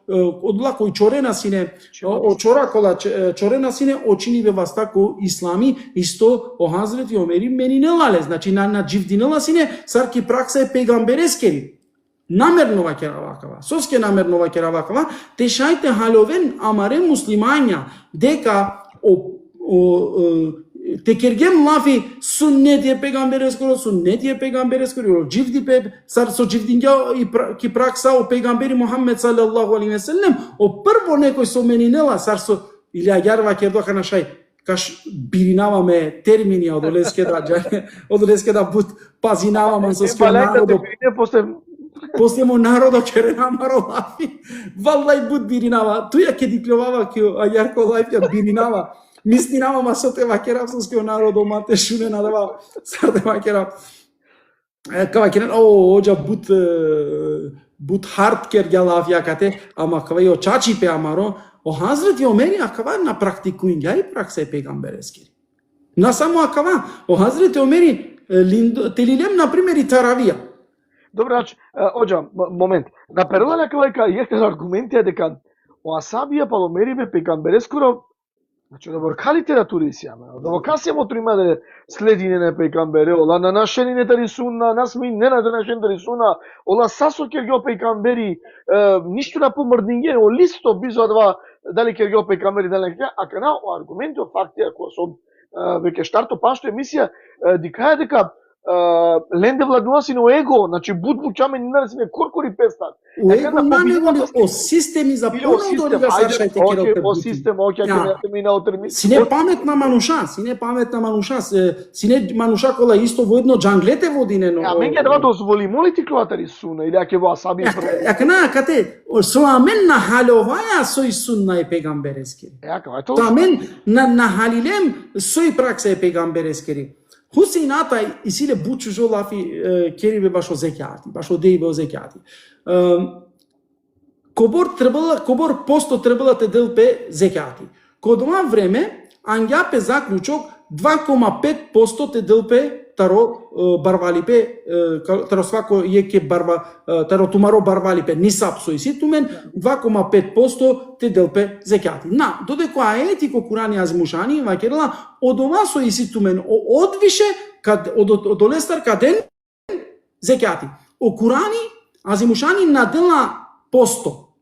одла кој чорена сине, очора кола чорена сине, очинибе васта ко ислами, исто о Хазрети Омери мени не лале. Значи, на дживдинела сине, сарки пракса е пегамберескери. Намерно вакера вакава. Соске намерно вакера вакава, те шајте халовен амаре муслимања, дека те кергем лафи суннети е пегамберескоро, дживди пе, сар со дживдинја ки пракса о пегамбери Мухаммед салаллаху алейхи ве селем, о прво некој со менинела, сар со, или аѓарва кердоха на шај, каш биринаваме термини одолеске да бут пазинаваме со ској народо. После му народо керена маролафи, валлај бут биринава, туја ке дикловава ке аѓарко лајфја биринава. Мислинава масоте вакера со ској народо мате шуне надава сарде вакера. Кава керен оџа бут хард кергја лафја кате, ама кава и очачи пе амаро, о Хазрети Омери акава на практикуинѓа и пракса е пегамберескери. На само акава, о Хазрети Омери телилем на пример и таравија. Добро, значи, оџа, момент. На перела некој јехте аргументија дека о асабија паломериве пегамберескоро. Значи, да ворка литературисјаме, да вокасјамо тримаде следине на пейкамбере, ола на нашенине тарисуна, насми не на нашен тарисуна, ола сасо кергјо пейкамбери, ништо на помрдинге, о листо бизо два, дали кергјо пейкамбери, дали кергјо, а кана о аргументи, о факти, ако со веќе штарто пашто емисија, дикаја дека ленде владнува си на его, значи буд вучаме нина си не коркори пестат. У его намерно о системи за понудо да сашајте кералте бути. О систем, ќе ќе минало термин. Сине паметна мануша, сине мануша кола исто во едно джанглете водинено. А менге да дозволи молити клатари суна или аке во асаби. Јакна кате со амен на халоваја сој сунна е пегамберескери. Јака, ето. Амен на халилем сој пракса е пегамберескери. Хусейната и силе бучужо лафи керибе башо зекјати, башо дејбе о зекјати. Кобор посто требала те делпе зекјати. Код ова време, ангјапе заклучок 2,5% те делпе таро барвалипе, таро свако јеке барва, таро тумаро барвалипе, нисап со иситумен, 2,5% те делпе зекјати. На, додеко аети ко Курани азмушани, вакерла, од ова со иситумен, одвише, од олестар каден, зекјати. О Курани азимушани надела посто.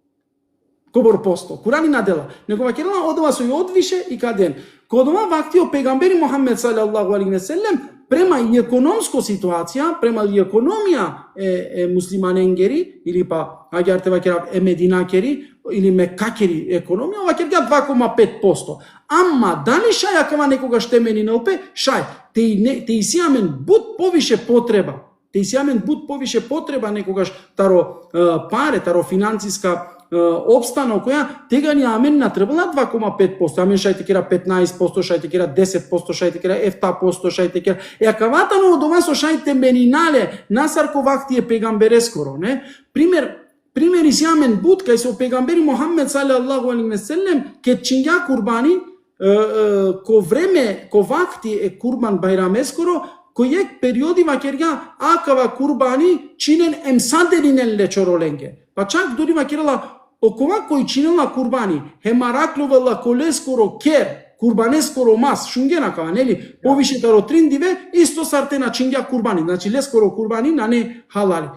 Кобор посто. Курани надела. Него вакерла од ова со и одвише и каден. Код ова вактио пегамбери Мухаммед салаллаху алейхи ве селем, према и економско ситуација, према и економија муслиманенгери, или па аѓарте вакера мединакери, или мекакери економија, вакерга 2,5%. Ама, дали шај акава некогаш темени наупе, шај, те исиамен буд повише потреба. Те исиамен буд повише потреба некогаш таро паре, таро финансиска обстана која тега ни амен натребала 2,5%, амен шајте кера 15%, шајте кера 10%, шајте кера 1%, шајте кера каватано од ова со шајте менинале насарко вакти е пегамберескоро, не? Пример исјамен буд кај со пегамбери Мухаммед салаллаху алейхи ве селем ке чинја курбани ко време ко вакти е курбан байрамескоро кој е периоди вакерга акава курбани чинен емсаделинен лечороленге. Па чак дури вакерала окова кој чинела курбани, хемараклувала колескоро кер, курбанескоро мас, шунгенакава, нели? Повише таро триндиве, исто сартена чинја курбани, значи лескоро курбани на не халали.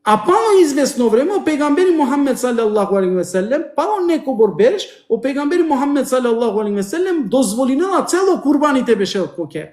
А пало известно време о пегамбери Мухаммед салаллаху алейхи ве селем, пало неко борбереш о пегамбери Мухаммед салаллаху алейхи ве селем дозволинела цело курбаните бешел коке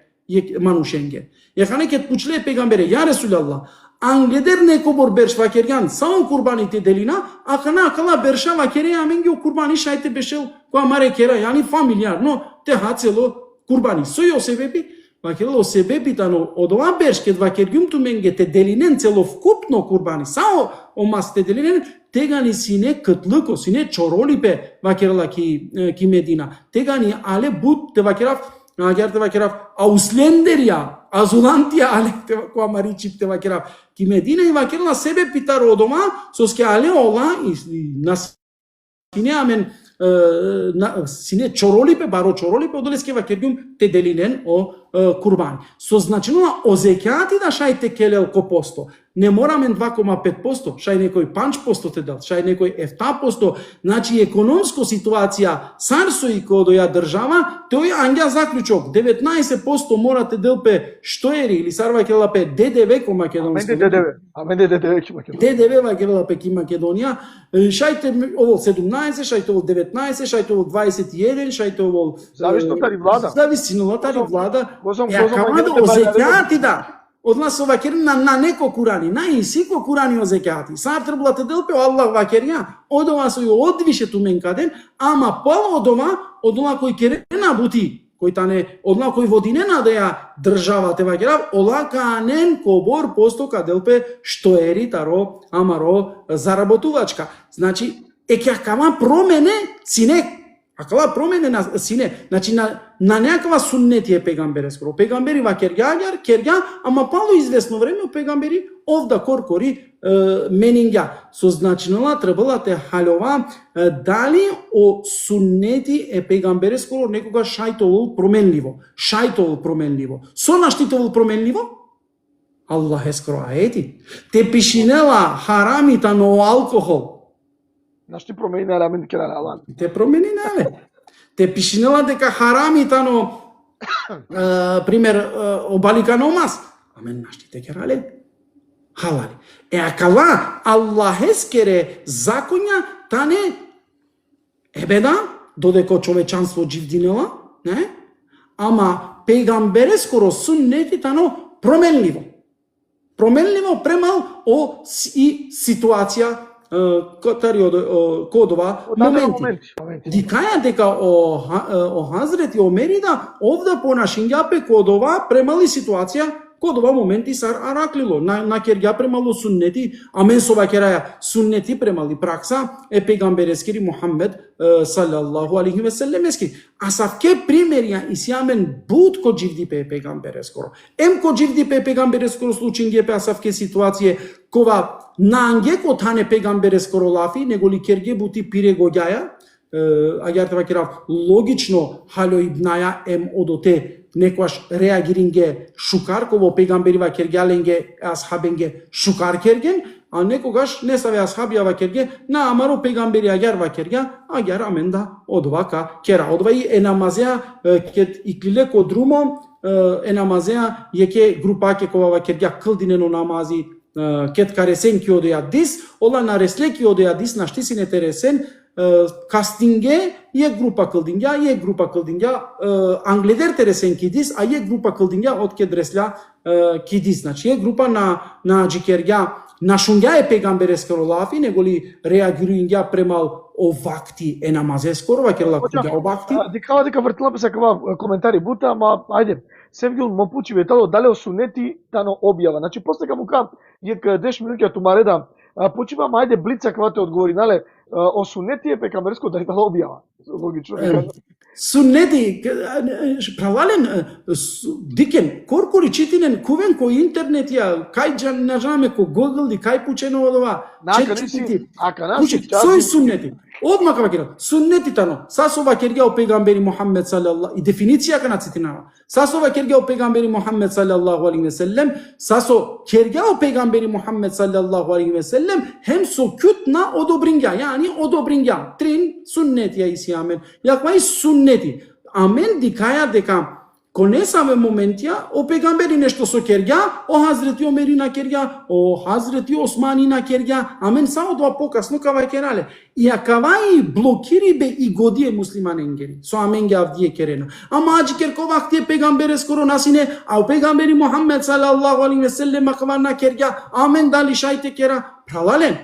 манушенге. Ехане кет пучле пегамбери я Resulallah. Angleder neko borberş vakeryan sao kurbanite delina akala bersha vakere amengi o kurbani şayte beşel ko amare kera yani familiar no te hatselo kurbani soyo sebebi vakelo o sebebi tano odova berşket vakergum tu mengete delinen celov kupno kurbani sao o maste delinen tegani sine kıtlık o sine çorolipe vakerla ki Medina tegani ale but te vakeraf agar te vakeraf Auslender ya azulantia ale te ko amari chip te vakeraf ki Medina i vakerla sebep pitar odoma sos ke ale ola nas kine amen sine çorolipe baro çorolipe odoleske vakergum te delinen o kurban. So značenula o zekati da šajte kelel ko posto. Ne moramen 2,5%, šaj nekoj 5% te dal, šaj nekoj 7%. Znači ekonomsko situacija sarso i kodoja država, to je anja zaključok. 19% morate delpe štojeri ili sarva kelelape DDV ko makedonsko. Amen DDV ki Makedonija. DDV va kelelape ki Makedonija. Šajte ovo 17, šajte ovo 19, šajte ovo 21, šajte ovo... Zavisno tari vlada. Zavisno tari vlada. Acabado o zekati da odlas o vakerin na neko kurani, na isiko kurani o zekati. Sar trebala te delpe o Allah vakeria, odova su jo odviše tu menkaden, ama pol odova koji kerena buti, koji tane, odla koji vodinena da ja država te vakerav, ola kanen kobor postoka delpe što eri taro amaro zarabotuvačka. Znači, ekakama promene sine Akala promene na sine, znači na nekakva sunneti je pegambere skoro. Pegamberi va kerja, ama palo izvesno vreme o pegamberi ovda korkori meningja. So značinala trebala te halova dali o sunneti e pegambere skoro nekoga šajtovol promenljivo. So naštitoval promenljivo? Allah je skoro ajeti. Te pišinela haramita no alkohol. Znaš ti promeni na ramen kera halan. Te promeni nale. Te pišinela deka harami tano primer obalika nomas. Amen naš ti te kerale. Halali. E akala Allahes kere zakonja tane ebeda dodeko čovečanstvo živdinela, ne? Ama pegambere skoro sunneti tano promenljivo. Promenljivo premal o i situacija kodova momenti. Dikaja deka o Hazreti Omerida ovda ponašinjape kodova premali situacija kodova momenti sar araklilo. Na kerja premalo sunneti, amen sova keraja sunneti premali praksa e pegambereskiri Muhammed sallallahu alaihi ve sellem eski. Asafke primerja isjamen bud ko živdi pe pegambereskoro. Em ko živdi pe pegambereskoro slučinje pe asafke situacije kova nange ko tane pegambere skoro lafi, nego li kerge buti pire gojaja, agar te vakirav logično halo ibnaja em odote nekvaš reagiringe šukar, kovo pegamberi va kergalenge ashabenge šukar kergen, a nekogaš ne save ashabija va kerge, na amaro pegamberi agar va kerga, agar amenda odvaka kera. Odvaji enamazea ket iklile ko drumo, enamazea jeke grupake kova va kerga kldineno namazi, ket karesen ki odoja dis, ola na resle ki odoja dis, na ști sine teresen, castinge e grupa câldingea, angleder teresen ki dis, a e grupa câldingea od ket resla ki dis. Znači e grupa na džikerja, na šungja e pegambere skoro lafi, nego li reagiruingja premal o vakti e namaze skoro, vakirla câldingea o vakti. Dika vrtila pe sakava komentari buta, ma ajde. Sevgil mă puci vetalo dale o suneti tano objava. Znači posle kad mu kam je 10 minuta tumare da pučiva majde blica kvate odgovori nale o suneti je pekambersko da je dalo objava. Logično. Sunneti pravalen diken korkori čitinen kuven ko internet ja kaj nažame ko Google kaj pučeno odova. Soi sunneti. Odmah vakira sunneti tano sasova kerga o pejgamberi Muhammed sallallahu i definicija kana citinava sasova kerga o pejgamberi Muhammed sallallahu alaihi ve sellem saso kerga o pejgamberi Muhammed sallallahu alaihi ve sellem hem sokutna odobringa yani odobringa trin sunneti ya isyamen yakmai sunneti amen dikaya deka конесаме моментија, о пегамбери нешто со керѓа, о Хазрети Омери на керѓа, о Хазрети Османи на керѓа, амен само тоа покасно кава керале. И акаваи блокири бе и годие муслиманенгери, со аменге авдие керена. Ама аджи керкова тие пегамбере скоро насине, а о пегамбери Мухаммед салаллаху алейхи ве селлем акава на керѓа, амен дали шајте кера, пралален.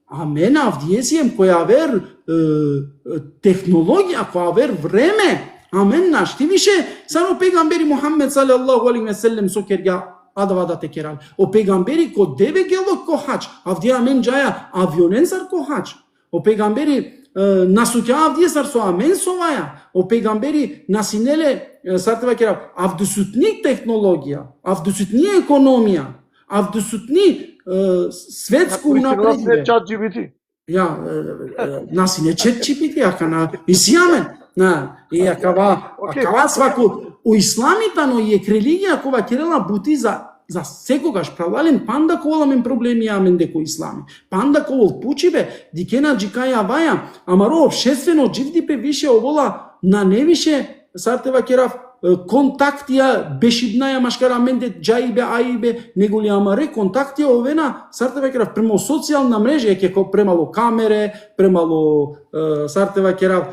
Амен авдие сием која вер технологија, која вер време, амен нашти више само пегамбери Мухаммед салаллаху алейхи ве селлем со керѓа адавада те керал. О пегамбери ко деве гелок ко хач, авдие амен джаја авионенсар ко хач. О пегамбери насуќа авдие сар со амен соваја. О пегамбери насинеле сартева керал авдусутни технологија, авдусутни економија, авдусутни светско унапредување. Чат GPT. Ja, насине ChatGPT акана исиамен. И акава сваку у исламитано и религија кога керела бути за секогаш правален панда коваламен проблеми амен деко ислами. Панда ковол пучибе дикена джикаја ваја, амаро обшествено дживдипе више овола на невише сартева керав контактија бешиднаја машкараменде джаибе аибе неголи амаре контактија овена сартева керав премо социјална мрежа ќе премало камере, премало сартева керав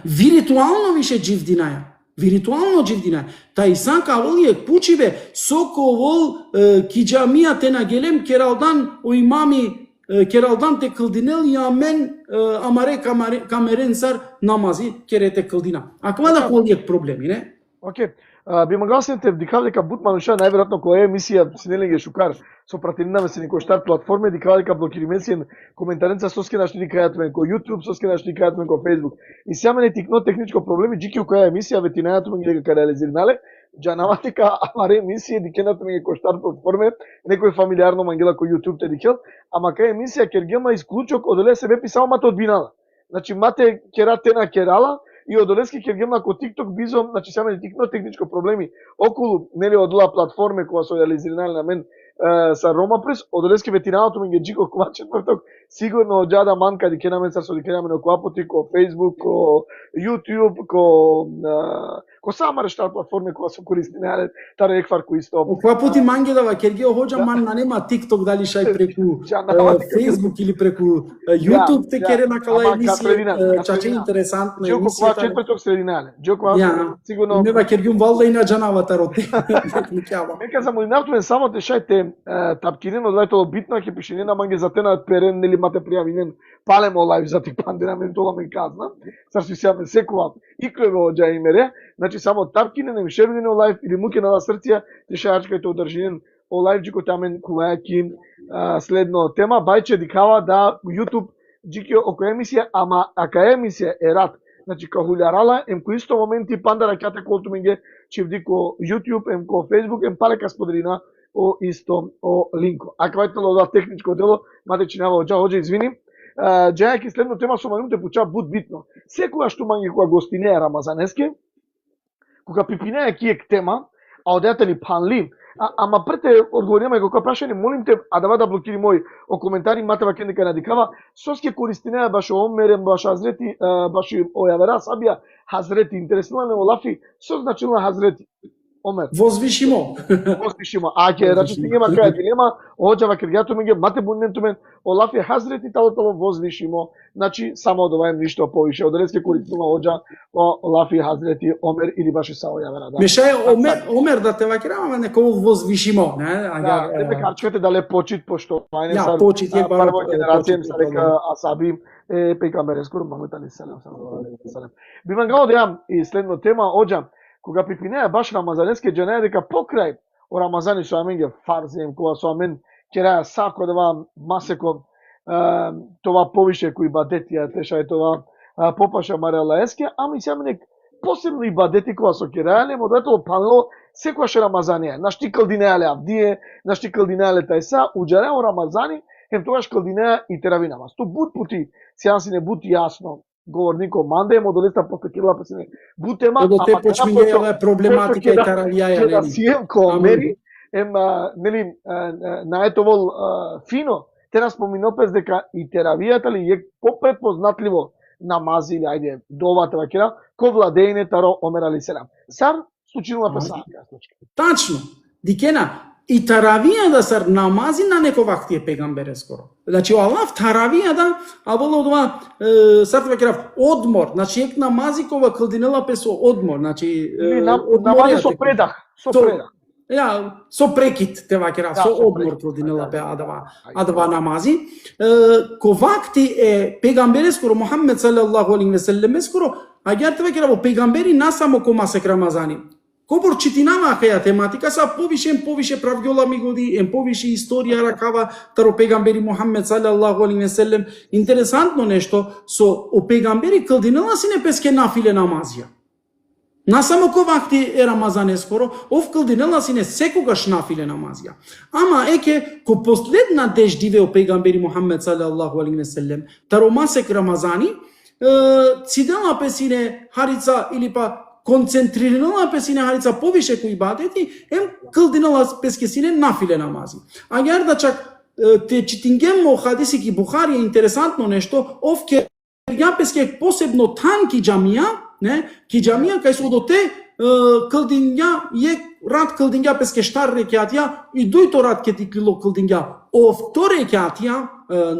виртуално више дживдинаја. Виртуално дживдинаја. Та Исанка овие пучибе соковол киџамија те нагелем кералдан о имами кералдан те кылдинел и амен амаре камеренсар намази керете кылдина. Аква да колијат проблеми, не? Океј. Би могал се те вдикав дека бут мануша најверојатно која емисија синелеге шукар со пратенинаме се некој штар платформе дикава дека блокириме сен коментаренца со скенаш ни кајатме ко YouTube, со скенаш ни кајатме ко Facebook. И сега мене тикно техничко проблеми джики која емисија ветинајато ми дека реализирнале џанаватика амаре емисија дикенато ми ко штар платформе некој фамилиарно мангела ко YouTube те дикел, ама кај емисија кергема исклучок одоле се вепи само мате одбинала. Значи мате кератена керала и одолески кергема ко TikTok бизом, значи сега мене тикно техничко проблеми околу нели одла платформе која со реализирнале на мен sa Roma Press, одолески ветинаното ми ги джико кога четврток, сигурно од джада манка ди кенаме са со ди кенаме на коапоти, ко Facebook, ко YouTube, ко сама рештар платформи која се користи, не таре еквар кој исто. Која пути мангедава кергео хоџа ман на нема TikTok дали шај преку Facebook или преку YouTube те кере на кала емисија, чаче интересантна емисија. Джоко кога четврток срединале. Джоко сигурно нева кергиум валда и на джанавата роте. Нека за мојнавтуен само те шајте тапкинен од лајтоло битно ќе пише на манге за тена перен нели мате пријавинен палемо лајв за ти пандена мен тоа ме казна. Сарси се ме секува и клеве оџа имере. Значи само тапкинен им шервинен лајв или муке на срција те шајачкајте одржинен о лајв джико тамен кувајаки следно тема бајче дикава да YouTube джико око емисија ама ака емисија е рад. Значи ка хулјарала ем ко исто моменти панда раката колту менге чивдико YouTube ем ко Facebook ем палека споделина о исто о линко. Ако вајтало да техничко дело, мате чинава оџа извини. Джајаки следно тема со мануте пуча бут битно. Секогаш ту манги кога гостинеја рамазанески, кога пипинеја киек тема, а одејате ли панли, ама прете одговориме како прашање, молим те, а да блокири мој о коментари матева кендека надикава, соске користинеја баш омерен, баш хазрети, баш ојавера сабија хазрети, интереснува ме олафи, со значилна хазрети. Омер. Возвишимо. Возвишимо. Аќе, значи нема кај дилема, оџава кергјато меѓу мате бунненту мен, олафи хазрети талотало возвишимо. Значи само одуваем ништо повише. Оделеске користува оџа олафи хазрети Омер или баш сао јавера. Да. Мешај Омер да те вакирама некој возвишимо, не? Да, тебе карчкате дале почит поштовање са. Почит е прва генерација се река асаби пейгамбер скоро мамутали селем. Би мангало да јам и следно тема оџа кога пипинеја баш рамазанески џанеја дека покрај о рамазани со аменге фарзем кога со амен кераја сако да масеко това повише кои бадетија теша е това попаша марела еске, ами се аменек посебно и бадети кога со керајале модето панло секојаш рамазанија. Нашти калдинеале авдие, нашти калдинеале тајса, уџареа о рамазани, ем тогаш калдинеа и теравинама. Сто бут пути сеанси не бут јасно. Говорнико манде модулиста посетила песне бутема а те почмињава проблематика и таравијаја нели сием ко мери нели на етовол фино те нас поминопес дека и теравијата ли е попретпознатливо намази или ајде довата вакира ко владеење таро Омер алейхиселам. Сар случилна песака случка. Тачно. Дикена и таравија да сар намази на неко вакти е пегамбере скоро. Значи Аллах таравија да аболо това сар вакира одмор, значи ек намази кова кылдинела песо одмор, значи намази со предах, со предах. Ja, со прекит те вакера, со одмор кылдинела пе адава намази. Ко вакти е пегамбере скоро Мухаммед саллаллаху алейхи ве селлем скоро, агар те вакера во пегамбери насамо ко масек Рамазани. Кобор читинава каја тематика са повише правѓола ми годи, повише историја ракава таро пегамбери Мухаммед саллаллаху алейхи ве селлем. Интересантно нешто со о пегамбери кылдинела си не песке нафиле намазија. На само ко вакти е Рамазан скоро, ов кылдинела си не секогаш нафиле намазија. Ама еке ко последна деж дивео пегамбери Мухаммед саллаллаху алейхи ве селлем, таро масек Рамазани, цидела песине харица или па концентрирана песине харица повише кои ибадети, кылдинела пескесине нафиле намази. Агар да чак те читингем мо хадиси ки Бухари е интересантно нешто, ов ке ја песке посебно танки џамија, не, ки џамија кај со доте кылдинја е рад кылдинја песке штар рекјатија и дојто рад ке ти клило кылдинја. Овто рекјатија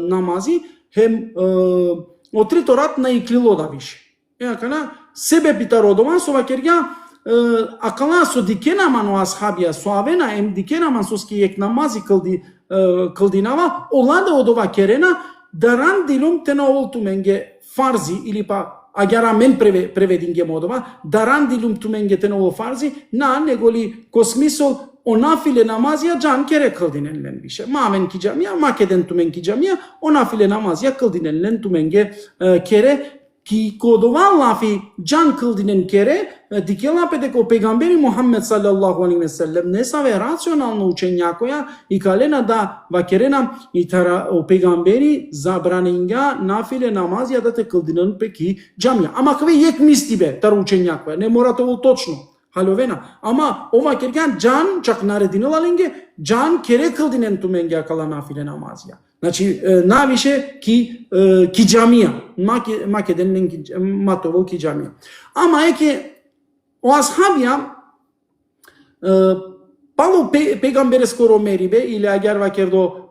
намази хем од трето рад на и клило да више. Кана себе питародома со вакерја акала со дикенаман о асхабија со авена дикенаман со ски ек намази кылдинава олада од ова керена даран дилум те на олтуменге фарзи или па агара мен превединге модова даран дилум туменге те на фарзи на неголи ко смисол онафиле намазија џан кере кылдинен лен више мамен ки џамија македен тумен ки џамија онафиле намазија кылдинен лен туменге кере ки кодова лафи џан кылдинен кере дикела пе деко пегамбери Мухаммед саллаллаху алейхи ве селлем не саве рационално учењакоја и калена да вакерена и тара о пегамбери забранинга нафиле намазија да те кылдинен пе ки џамија. Ама кве ек мисли бе тара учењакоја, не мора тоа точно. Халовена. Ама ова керкан џан чак нарединела ленге џан кере кылдинен туменге акала нафиле намазија. Значи навише ки џамија, македен ленг матово ки џамија. Ама еке о асхабија пало пегамбере скоро мерибе или агар вакердо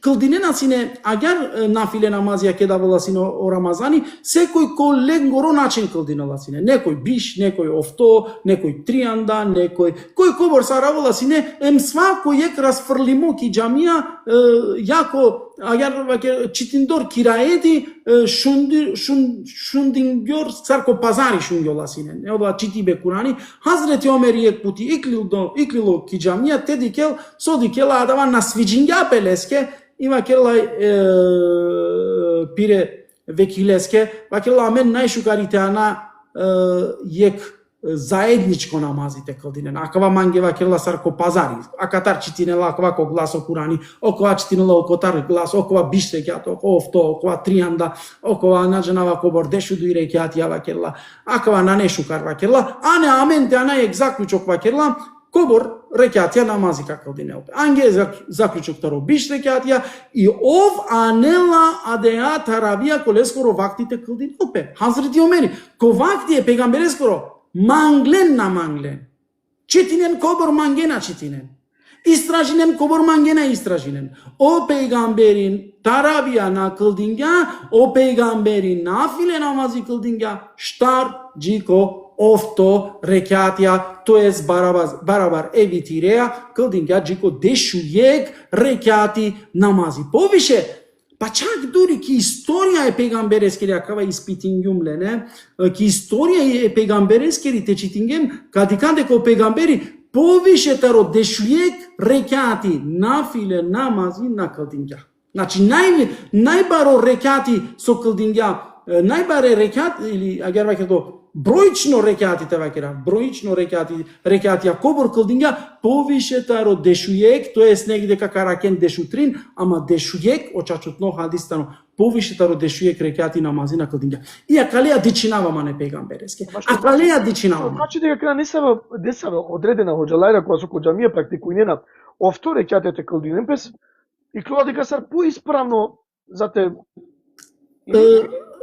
кылдинена сине агар нафиле намазија ке давала сине о Рамазани, секој ко ленгоро начин кылдинела сине. Некој биш, некој овто, некој трианда, некој кој кобор саравала сине, свако ек расфрлимо ки џамија јако агар ваке читиндор кираети шундингор сарко пазари шунгјола сине. Ова читибе Курани, Хазрети Омер ек пути иклило ки џамија тедикел содикела адава на свиџиња пелеске има келај пире векилеске вакела мен најшукарите ана ек заедничко намазите кылдинен. Акава манге вакела сарко пазари. Акатар читинела акава ко гласо Курани, окова читинела окотар глас, окова биш рекјат, овто, окова трианда, окова наџанава кобор дешу дуи рекјат ја вакела. Акава на нешукар вакела, а не аменте ана ек заклучок вакела. Кобор рекјатија намази како динелпе. Анге заклучок таро биш рекјатија и ов анела адеа таравија коле скоро вактите кылдинелпе. Хазрети Омери, ко вакти е пегамбере скоро манглен на манглен. Читинен кобор мангена читинен. Истражинен кобор мангена истражинен. О пегамберин таравија на кылдинја, о пегамберин нафиле намази кылдинја, штар джико овто рекјатија, тоест барабар евитиреа, кылдинја джико дешујег рекјати намази. Повише, па чак дури ки историја е пегамберескери, акава испитингјумле, не? Ки историја е пегамберескери, те читингем, кадиканде ко пегамбери, повише таро дешујег рекјати нафиле намази на кылдинја. Значи, најбаро рекјати со кылдинја, најбаре рекјат, или агар вакето, бројчно рекјатите вакера, бројчно рекјатија кобор кылдинја, повише таро дешујек, тоест негде кака ракен дешутрин, ама дешујек, очачутно хадистано, повише таро дешујек рекјати намази на кылдинја. И акалеја дичинава мане пегамбереске. Акалеја дичинава. Значи дека кога не се одредена хоџалајра која со коџамија практикујнена, овто рекјатите кылдинен пес, и клува дека сар поисправно за те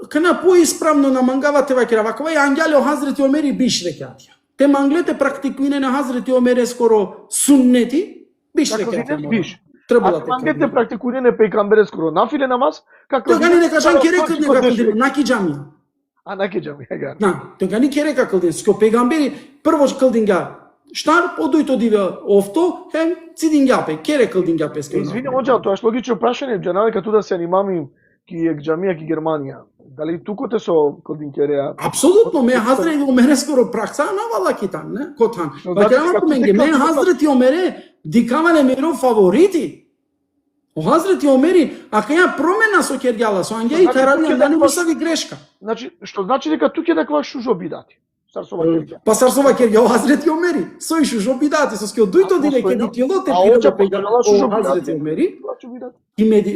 Кана поисправно намангавате вакера ваква и ангело Хазрети Омери биш рекатија. Те манглете практикување на Хазрети Омере скоро суннети биш рекатија. Биш. Треба да мангете практикување на пејгамбере скоро нафиле намаз, како тоа не кажан ке рекат дека кълдин на киџамија. На киџамија га. На, тоа не ке река кълдин, ско пејгамбери прво кълдинга штар подојто диве офто, хем цидингапе, ке река кълдингапе ске. Извини, оџа, тоа е логично прашање, џанали като да се анимами ки е џамија ки Германија. Дали тукоте со кълдинкереа? Апсолутно, ме Хазрети Омере скоро пракса на вала китан, не? Котан. Вакерама менге, ме Хазрети Омере дикавале меро фаворити. О Хазрети Омери, ака ја промена со кергјала, со ангеи и таравија, да не му сави грешка. Значи, што значи дека туке да ква шужо бидати? Сарсова кергја. Па сарсова кергја, о Хазрети Омери, со и шужо бидати, со скио дојто диле ке дикјелоте о Хазрети Омери,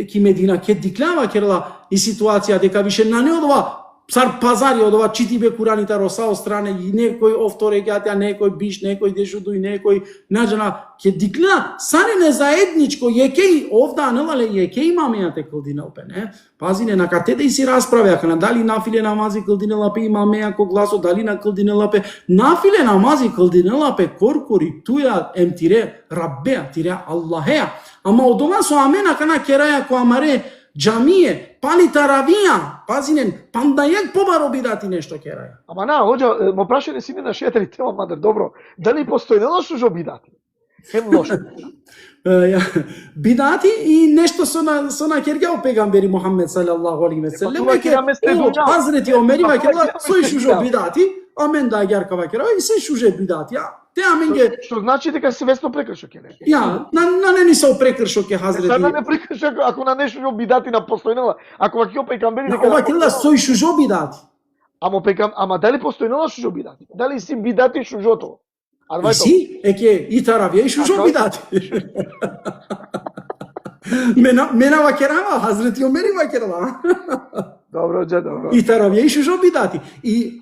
ки Медина ке диклава керла и ситуација дека више на не одова сар пазари одова читибе Кураните роса од стране и некој овторе гатја, некој биш, некој дешудуј, некој наџана ке дикна саре не заедничко јекеј овда нелале јекеј имамејате кълдинелпе, не? Пазине на катеде и си расправеа на дали нафиле намази кълдинелапе имамеја ко гласо, дали на кълдинелапе нафиле намази кълдинелапе коркори туја емтире раббеа тире Аллахеа. Ама одова со амена кана кераја ко амаре џамие, пали таравија, пазинен, пандајек побаро бидати нешто кераја. Ама на, оđа, мо прашање си не на шетери тема, мадер, добро, дали постои нело шужо бидати? Хем лошо. Бидати и нешто со на кергјао пегамбери Мухаммед салаллаху алейхи ве селем, Хазрети Омери вакела сој шужо бидати, амен да ѓарка вакера и се шуже бидати. Те аменге што значи дека свесно прекршок е. Ја, на не ни се прекршок е Хазрети. Сега не прекршок ако на нешто бидати на постојнела, ако вакио пегамбери дека вакела сој шужо бидати. Ама дали постојнела шужо бидати? Дали си бидати шужото? И си, еке и таравија и шужо бидати. Мена вакерава, Хазрети Омери вакерава. Добро, добро. И таравија и шужо бидати. И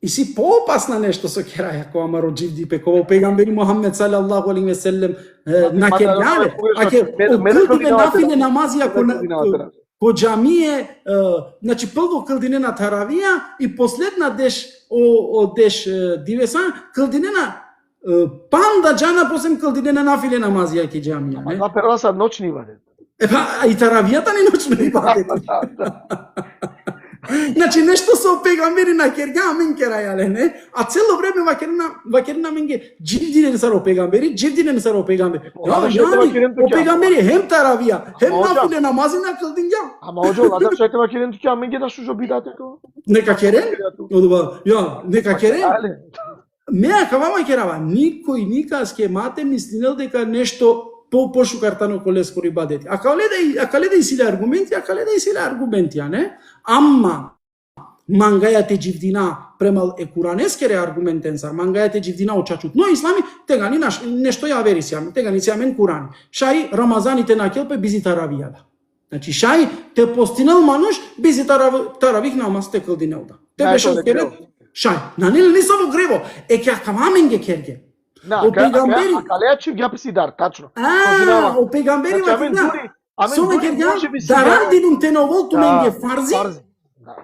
си поопасна нешто со кераја која маро џивди пеково пегамбери Мухаммед салаллаху алейхи ве селем на керјале, аке окрдиве нафиле намази ко џамие, значи прво кълдинена таравија и последна деш деш дивеса кълдинена панда џана посем кълдинена нафиле намази ки џамија, не? Ама перла са ноќни ибадет. И таравијата ни ноќни ибадет. Значи нешто со пегамбери на кергја амен керајале, не? А цело време вакерна менге џивдине саро пегамбери, џивдине саро пегамбери. О пегамбери хем таравија, хем нафиле намази на кълдинја. Ама оđо, ладар шајте вакерен туке аменге да шужо бидате ко? Нека керен? Нека керен? Меа кавама керава, никој никас ке мате мислинел дека нешто пошукартано колескори бадети. А каледа и силе аргументи, не? Амма мангајате џивдина премал е куранескере аргументен сар, мангајате џивдина очачут. Но ислами тега ни нешто ја вери си, тега ни си амен Курани. Шај Рамазаните на келпе бизи таравијада. Значи шај те постинал мануш бизи таравих намаз те кълдинелда. Те беше кере шај. На нели не само грево, е ќе камамен ге керге. О пегамбери, калеја чив ги аписи дар, тачно. О пегамбери вакина. Соме керѓа, дарандинум теновол туменге фарзи,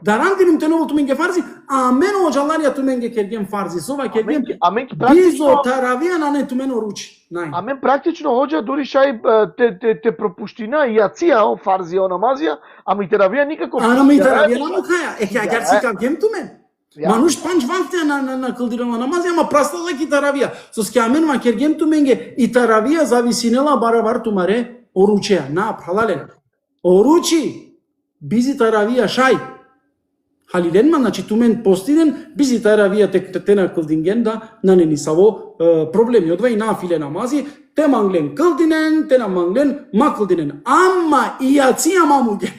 дарандинум теновол туменге фарзи, а мено оджаларија туменге керген фарзи, сова керген бизо таравија на не тумено ручи. Амен практично оđа дури шај те пропуштина и јација, фарзи, намазија, ами теравија никако. Ама и теравија на мукаја, ќе ѓарци кагем тумен. Мануш панч вахте на кълдирана намази, ама прастала ки таравија. Со скјамен ма кергем туменге и таравија зависинела барабар тумаре оручеа, на пралале. Оручи, бизи таравија шај. Халилен ма, значи тумен постиден, бизи таравија тена кълдинген да нанени саво проблеми. Одва и нафиле намази, те манглен кълдинен, те наманглен макълдинен. Ама и јација мамуген.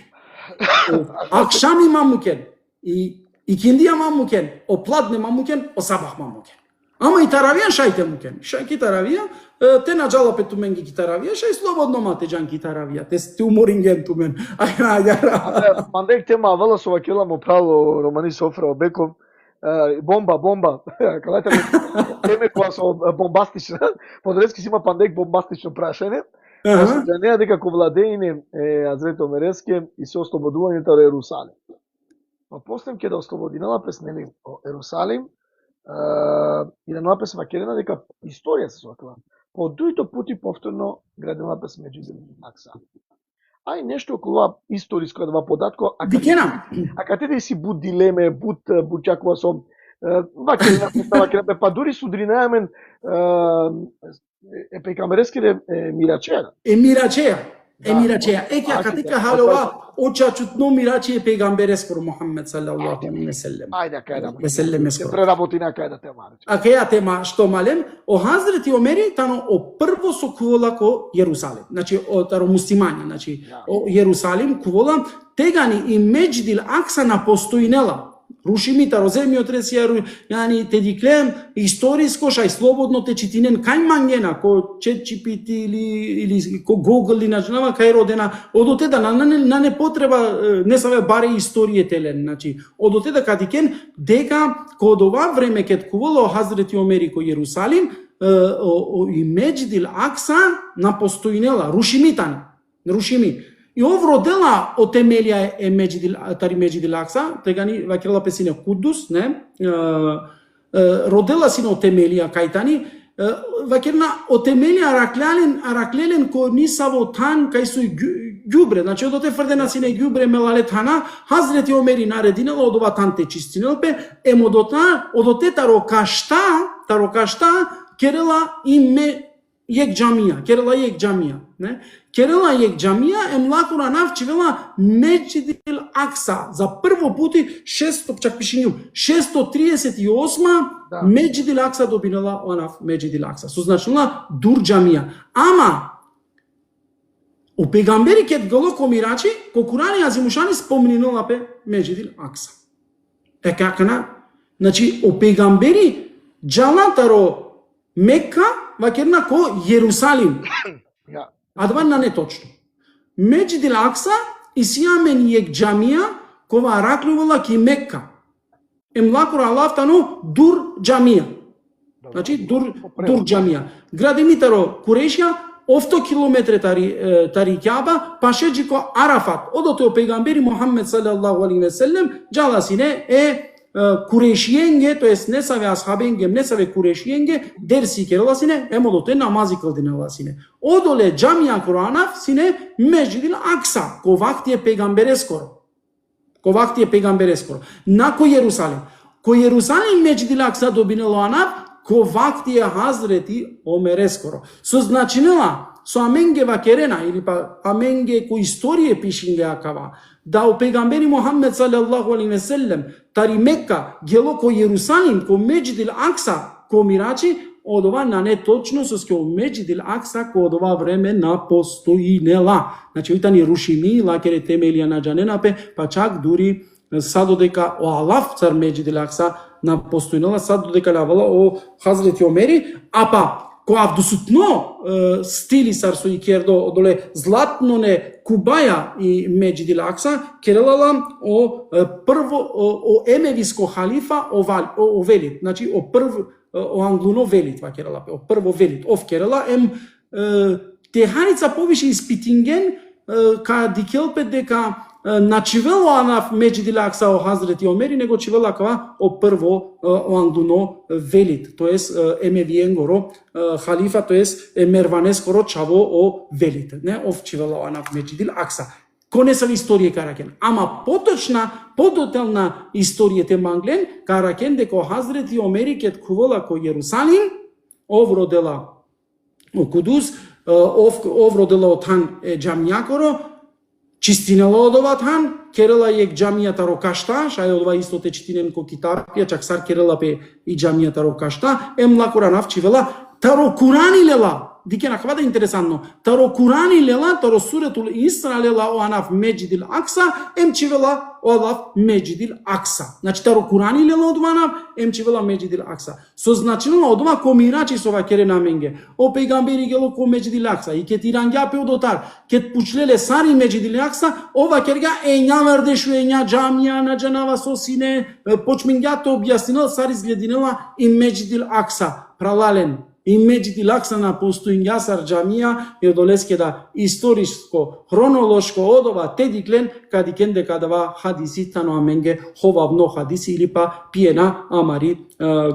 Акшами мамуген. И киндија мамукен, о пладне мамукен, о сабах мамукен. Ама и таравија шајте мукен. Шајки таравија, те на джалапе туменги ки таравија, шај слободно мате джанки таравија. Те уморинген тумен. Мандек тема вала со вакела му прало Романи Софра Беков. Бомба. Калете теме која со бомбастична. Подрески си има пандек бомбастично прашање. Да не дека ко владење Азрет Омереске и се ослободувањето од Ерусалим. Па после ќе да ослободинала пес нели Ерусалим и да написа вакерена дека историја се соткала. По дуито пути повторно градила пес Меджидил Акса. Ај нешто околу историско да податко, а каде си буд дилеме, буд чакува со вакерена па дури судринајамен пейгамберескире мирачеја. Емирачеја. Еќа катека халова очачутно мираче пейгамберескор Мухаммед саллаллаху алейхи ве селем. Ајде кај да преработина кај да тема. А каја тема што малем о Хазрети Омери тано о прво со кувола ко Јерусалим. Значи о таро муслимани, значи о Јерусалим кувола тегани и Меджидил Акса на постоинела. Рушимита, роземиот ресија, јани те диклем историско шај слободно те читинен кај мангена, ко ChatGPT или ко Google или начинава кај родена, одоте да на не потреба не саве баре историја телен, значи одоте да кадикен дека код ова време ket куволо Хазрети Омери ко Јерусалим и Меджидил Акса на постоинела, рушими. И овродела о темелија тари Меджидил Акса, тегани вакирала песине Кудус, не? Родела сине о темелија кајтани, вакирна о темелија араклелен кој нисаво тан кај со ѓубре, значи одоте фрдена сине ѓубре мелале тана, Хазрети Омери нарединела од ова тан те чистинелпе, одоте таро кашта, керела име јек џамија, не? Керела јек џамија емлакура навчивела Меджидил Акса. За прво пути 638 Меджидил Акса добинала онав Меджидил Акса. Со значила дур џамија. Ама у пегамбери кет голо комирачи, ко Курани азимушани спомнинала пе Меджидил Акса. Така кана, значи у пегамбери џалатаро Мекка вакерна ко Јерусалим. Адвана не точно. Меджидил Акса и сиамен јек џамија кова раклувала ки Мекка. Емлакура Аллафтано дур џамија. Значи дур џамија. Градимитаро Курешија овто километре тари Кјаба пашеџико Арафат. Одоте о пегамбери Мухаммед саллаллаху алейхи ве селем џаласине Курешиенге, тоест не саве асхабенге, не саве Курешиенге, дерси кереласине, емодоте намази кълдинеласине. Одоле џамија Куранав сине Меджидил Акса, ковакти е пегамберескоро. Нако Јерусалим. Ко Јерусалим Меджидил Акса добинело анав, ковакти е Хазрети Омерескоро. Со значинела, со аменге вакерена, или па аменге ко историја пишинге акава, да у пегамбери Мухаммед саллаллаху алейхи ве селем тари Мекка гело ко Јерусалим, ко Меджидил Акса, ко мирачи, од ова на неточно со ке Меджидил Акса ко од ова време на постоинела. Значи ојтани рушими, лакере темелија на џаненапе, па чак дури сад додека о Аллаф цар Меджидил Акса на постоинела, сад додека лавала о Хазрети Омери, а па ко авдусутно стили сарсо и кердо доле златно не Кубаја и Меджидил Акса керелала о прво о емевиско халифа о велит, значи о о англуно велит ва керела о прво велит ов керела теханица повише испитинген ка дикелпе дека начивело анав Меджидил Акса о Хазрети Омери, него чивела кава о прво о англуно велит, тоест емевиенгоро халифа, тоест емерванескоро чаво о велит, не ов чивела анав Меджидил Акса. Конесав историја каракен. Ама подотелна историја те манглен каракен дека Хазрети Омери кет кувола ко Јерусалим, овродела о Кудус, овродела о тан џамјакоро, чистинела од ова тан, керела јек џамијата рокашта, шај од ова исто те читинен ко китапија, чак сар керела пе и џамијата рокашта, емлакура навчивела, таро Курани лела, дике на хвада интересантно, таро Курани лела, таро суретул Исра лела о анав Меджидил Акса, емчивела о анав Меджидил Акса. Значи таро Курани лела од анав, емчивела Меджидил Акса. Со значено од ова комирачи со ова кере наменге, о пегамбери гело ко Меджидил Акса, и ке тиранѓапе одотар, ке пучлеле сари Меджидил Акса, ова керга ења вердешу, ења џамија на џанава со сине, почмингјато објаснила, сари изглединела и Меджидил Акса, пралален. и Меджид Лаксана постоин јасар џамија и одолеске да историско, хронолошко одова тедиклен, кади кен дека дава хадиси тано аменге ховавно хадиси или па пиена амари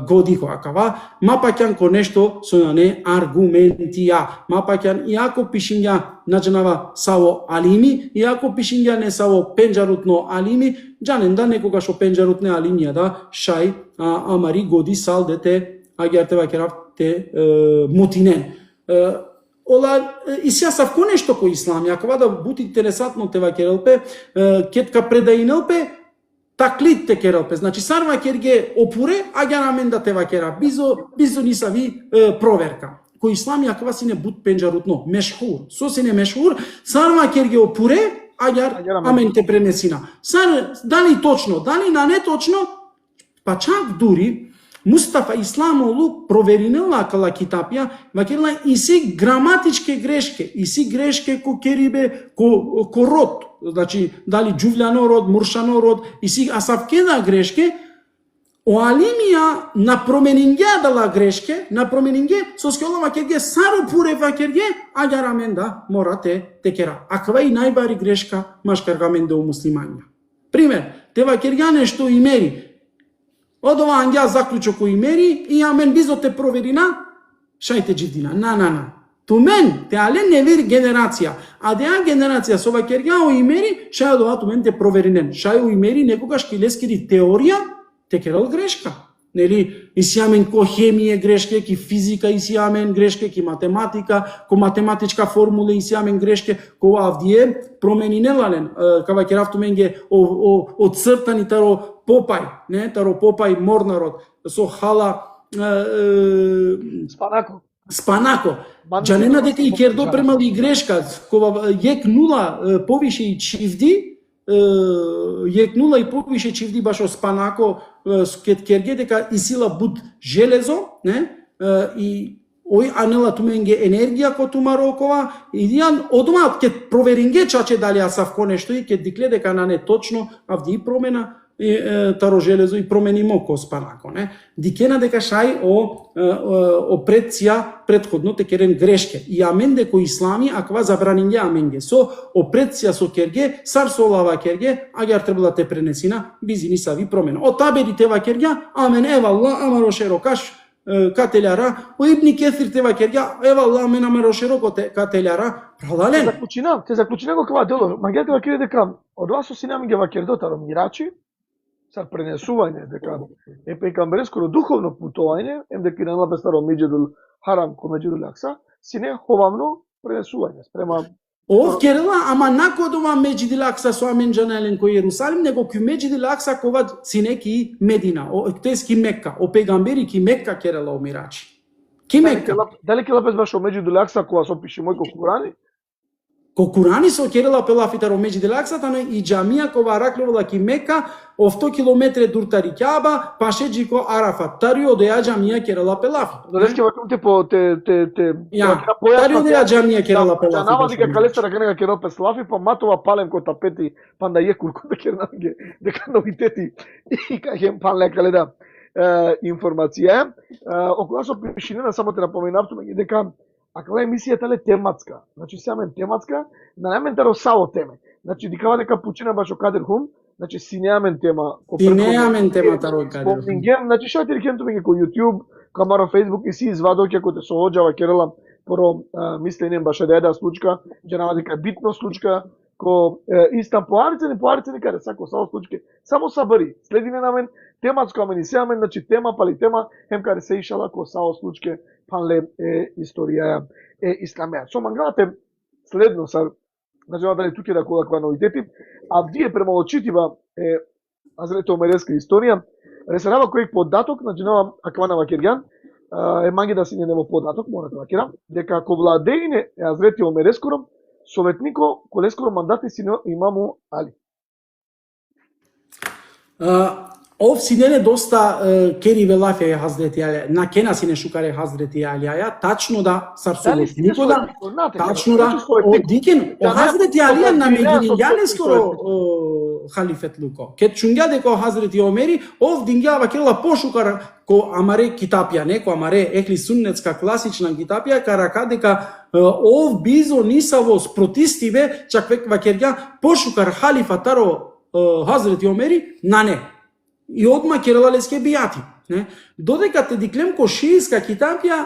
годико акава, мапаќан ко нешто со не аргументија. Мапаќан иако пишиња наџанава саво алими, иако пишиња не саво пенџарутно алими, џаненда некогаш о пенџарутне алимија да шај амари годи сал дете агертева керав те мутинен. Ола исјасав ко нешто ко ислам, јакова да бути интересатно те вакерелпе, кетка предаинелпе, таклит те керелпе. Значи сарва керге опуре, а ја намен да те вакера. Бизо нисави проверка. Ко ислам јакова си не бут пенџарутно, мешхур. Со си не мешхур, сарва керге опуре, а ја амен те пренесина. Сар, дали точно, дали на не точно, па чак дури Мустафа Исламолу проверинела кала китапија, вакерла и си граматичке грешке, и си грешке ко керибе, ко род, значи дали џувљано род, муршано род, и си асавкеда грешке, о алимија на променинге дала грешке, на променинге со скело вакерге саро пуре вакерге, а јарамен да мора те кера. Аква и најбари грешка машкаргамен до муслимања. Пример, те вакерга нешто имери, од ова ангја заклучок кој мери и амен бизо те проверина, шајте џидина. На. Ту мен, те але не вери генерација. А деа генерација со вакерја о имери, шај од ова ту мен те проверинен. Шај о имери некогаш килескири теорија, те керал грешка. Нели, исјамен ко хемија грешке, ки физика исјамен грешке, ки математика, ко математичка формула исјамен грешке, ко авдие промени нелален. Кава керавту менге оцртани таро Попај, не, таро Попај морнарод, со хала Спанако. Џанена дека и кердо премали грешка, кога јек нула повише и чивди, јек нула и повише чивди баш о Спанако, кет керге дека и сила буд железо, не, и ој анела туменге енергија ко тумарокова, и дијан одма ке проверинге чаче дали асав ко нешто и ке дикле дека на не точно авди промена, таро железо и променимо ко Спанако, не? Дикена дека шај о предција предходно те керен грешке. И амен деко ислами аква забранинге аменге. Со о предција со керге, сар со лава керге, агар требала те пренесина, бизини сави промена. О табери те вакерга, амен евалла, амаро шерокаш, кателяра, о ибни кесир те вакерга, евалла, амен амаро шероко кателяра, правдален. Те заклучина го кава дело, магете вакере дека од вас со синами ги вакердо таро мирачи, сар пренесување, дека е пекамбере скоро духовно путување, дека и на старо Меджидул Харам ко Меджидул Акса, сине ховамно пренесување спрема Ов керела, ама накод ова Меджидул Акса со аменџанелен кој Јерусалим, него ки Меджидул Акса кова сине ки Медина, тоест ки Мекка, о пегамбери ки Мекка керела о мирачи. Ки Мекка. Дали ке лапес баш о Меджидул Акса кога со пише мој ко Курани? Ко Курани со керела пелафитар о Меджидул Акса, тано и џамија кова раклевала ки Мека, о 100 километри дуртари Кјаба, пашеџи ко Арафат. Тарио де ја џамија керела пелафи. Додеске вакумте по те тарио де ја џамија керела пелафи. Нава дека калестара кенега керела пелафи, па матова палем ко тапети, панда јекур ко дека дека новитети и кајем пале каледа информација. Околу со пишинена само те напоменавту дека аква емисијата е тематска. Значи самен тематска, на намен таро саво теме. Значи дикава дека пучина баш о Кадер Хум, значи си неамен тема. Си неамен тема таро Кадер Хум. Значи шо ти рекенту ко YouTube, камара Facebook и си извадоќе кој те сооѓава керела поро мислене баш да еда случка, џанава дека битно случка ко истан поарцени каде сако сао случки. Само сабари, следи не намен тематско амени се амен, значи тема пали тема, хем каде се ишала ко сао случке панле историја исламеа. Со мангалате следно са, значи дали туке да кола новитети, а вие премолочитива Азрете Омереска историја, ресерава кој податок, значи нова аквана вакерјан, манги да си не нево податок, морате вакера, дека ко владеине Азрете Омерескором, советнико колескоро мандати си имаму Али. Ов синене доста кери велафе Хазрети Али, на кена сине шукаре Хазрети Алија, тачно да сарсовот никода, тачно да, дикен, о Хазрети Алија на Мединијане скоро халифет луко. Ке чунгја деко Хазрети Омери, ов дингја вакела пошукар ко амаре китапија, не ко амаре екли суннетска класична китапија, карака дека ов бизо нисаво спротистиве, чак век вакерја пошукар халифа таро Хазрети Омери, на не. И одма кералалеске бијати. Не? Додека те диклем ко шииска китапја,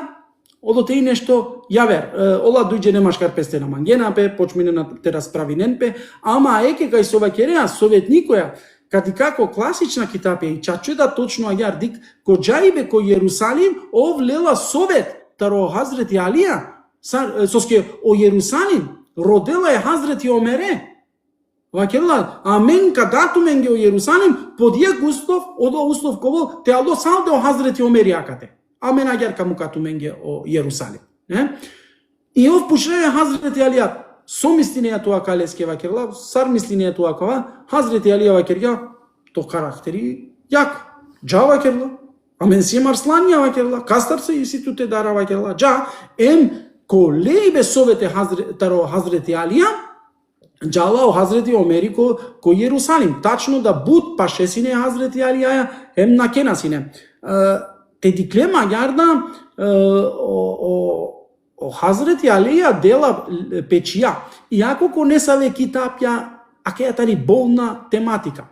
одоте и нешто јавер. Ола дујде немашкар песте на мангенапе, почмине на те расправиненпе, ама еке кај со вакереа советникоја, кади како класична китапја и чачуда точно ајар дик, ко џаибе ко Јерусалим, ов лела совет таро Хазрети Алија, соске о Јерусалим, родела е Хазрети Омере. Вакела, амен кадату менге о Јерусалим, подијак услов, одо услов ковол, те алло салде о Хазрети Омери акате. Амен агер каму кату менге о Јерусалим. И ов пушреја Хазрети Алија, со мислинеја тоа калеске вакела, сар мислинеја тоа кава, Хазрети Алија вакерја, то карактери јак, джа вакерла, амен си марсланија вакерла, кастар се и си туте дара вакерла, джа, ко лејбе совете таро Хазрети Алија, джала о Хазрети Омери ко Јерусалим, тачно да буд пашесине Хазрети Алија, на кенасине. Те диклема јарда о Хазрети Алија дела печија, иако ко не саве китапја, аке тари болна тематика.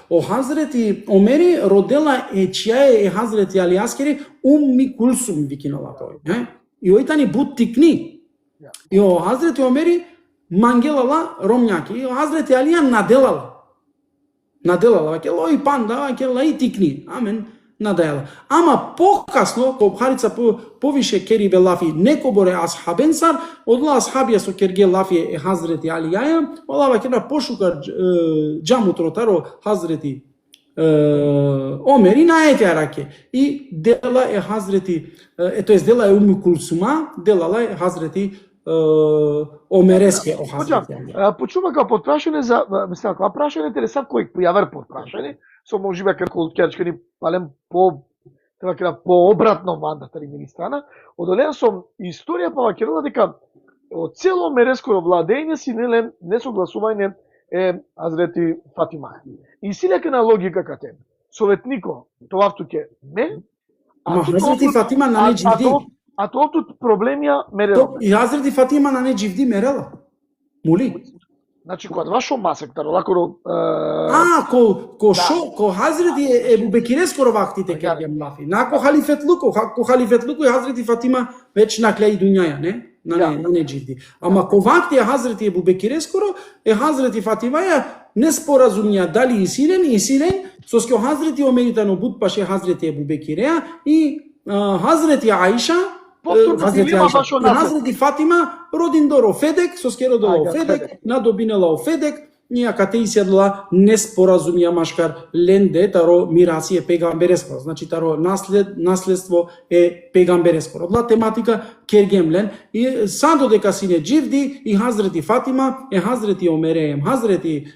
О Хазрети Омери родела чија е Хазрети Алијаскери Умми Кулсум викинала тој. И ојтани буд тикни. И о Хазрети Омери мангелала ромњаки, и Хазрети Алија наделала, вакела и панда, вакела и тикни, амен, надајала. Ама покасно, ко харица повише кери бе лафи, неко боре асхабенсар, одла асхабија со керге лафи е Хазрети Алија, ола вакела пошука джамутро таро Хазрети Омери на ете раке. И дела е Хазрети, тоест дела е Умми Кулсума, делала е Хазрети Омереске о Хазрети Алија. Почува како подпрашање за, мислам, кога прашање те сам кој појавар подпрашање, со можеби керчка ни палем по обратно мандатари ни страна, одолеа со историја па вакерала дека од цело мереско владење си несогласување е Хазрети Фатима. И силека на логика кате. Советнико, тоа втуќе не. Ама Хазрети Фатима на не џивди. А тоа тут проблемија мерела. И Хазрети Фатима на не џивди мерела. Мули. Значи, кога вашо масек таролакоро... Ко Хазрети Ебу Бекире скоро вактите кергем лафи. Нако халифет Луко и Хазрети Фатима веќе наклеи дуњаја, не? На не џивди. Ама ко вакти Хазрети Ебу Бекире скоро, Хазрети Фатима ја неспоразумија дали и силен, соске Хазрети Омеритано буд паше Хазрети Ебу Бекиреа и Хазрети Аиша, Хазрети Фатима родин доро Федек, соске родила Федек, надобинела Федек, ние кате иседла неспоразумија машкар ленде таро мираси е пегамбереско, значи таро наследство е пегамбереско. Родла тематика кергемлен и сам додека си не џивди и Хазрети Фатима е Хазрети Омере, Хазрети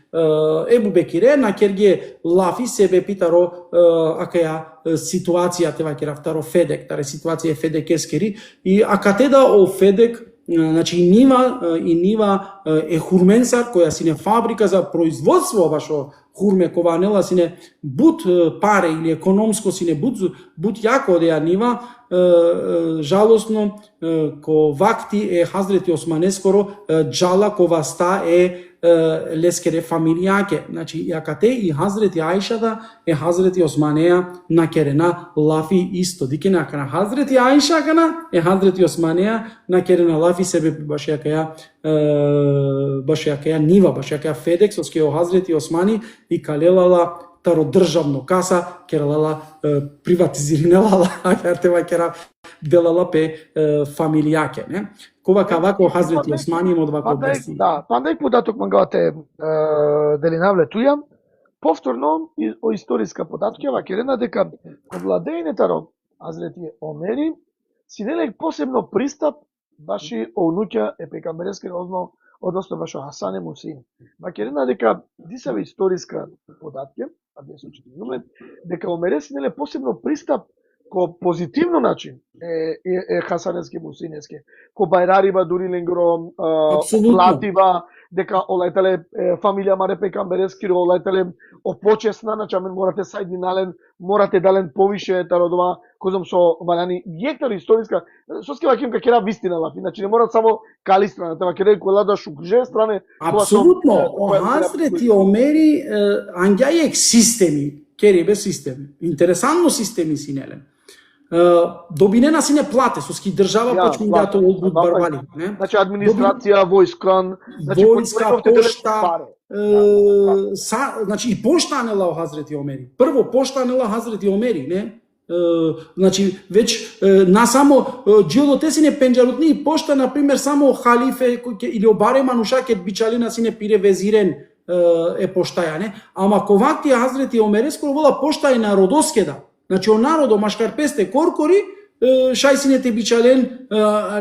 Ебу Бекире на керге лафи себе питаро акаја ситуација тева кера второ Федек, таре ситуација Федек ескери и акатеда о Федек. Значи и нива е хурменсар која си не фабрика за производство вашо хурме кова нела си не буд паре или економско си не буд јако одеја нива жалосно ко вакти е Хазрети Османе скоро джала кова ста е лескере фамилијаке. Значи јакате и Хазрети Аишада е Хазрети Османеја на керена лафи исто. Дикена кана Хазрети Аиша кана е Хазрети Османеја на керена лафи себе баш јакаја нива, баш јакаја Федек соске о Хазрети Османи и калелала таро државно каса, кералала приватизиринела, кера делала пе фамилијаке, не? Кова кавако Хазрети Османи од вако беси. Да, пандек податок мангавате дали навлетуја, повторно о историска податка вакерена дека владењето Хазрети Омери си нелек посебно пристап баши онуќа е пегамберски односно башо Хасан Мусин. Вакерена дека дисава историска податка административно, дека омересинеле посебно пристап ко позитивно начин е Хасанески Мусинески, ко Байрариба дури ленгро платива, дека олајтале фамилија Маре Пекамберески олајтале опочесна, значи амен морате сајдинален, морате дален повише тародова, козом со валяни јектор историска, соски ваким какера вистина лафи, значи не мора само кали страна, тоа кере кола да шукже стране. Апсолутно, Хазрети Омери анѓајек системи, керебе системи, интересантно системи синеле. Добинена си не плате, соски држава почни да тоа од барбали, не? Значи администрација, војска, значи војска, пошта, значи и пошта анела Хазрети Омери. Прво пошта анела Хазрети Омери, не? Значи веќе насамо џиодоте си не пенџарутни и пошта на пример само халифе или обаре мануша ке бичалина си не пире везирен е поштаја, не? Ама ковакти Хазрети Омери скоро вола пошта и народоскеда. Значи о народо машкарпесте коркори шајсинете бичален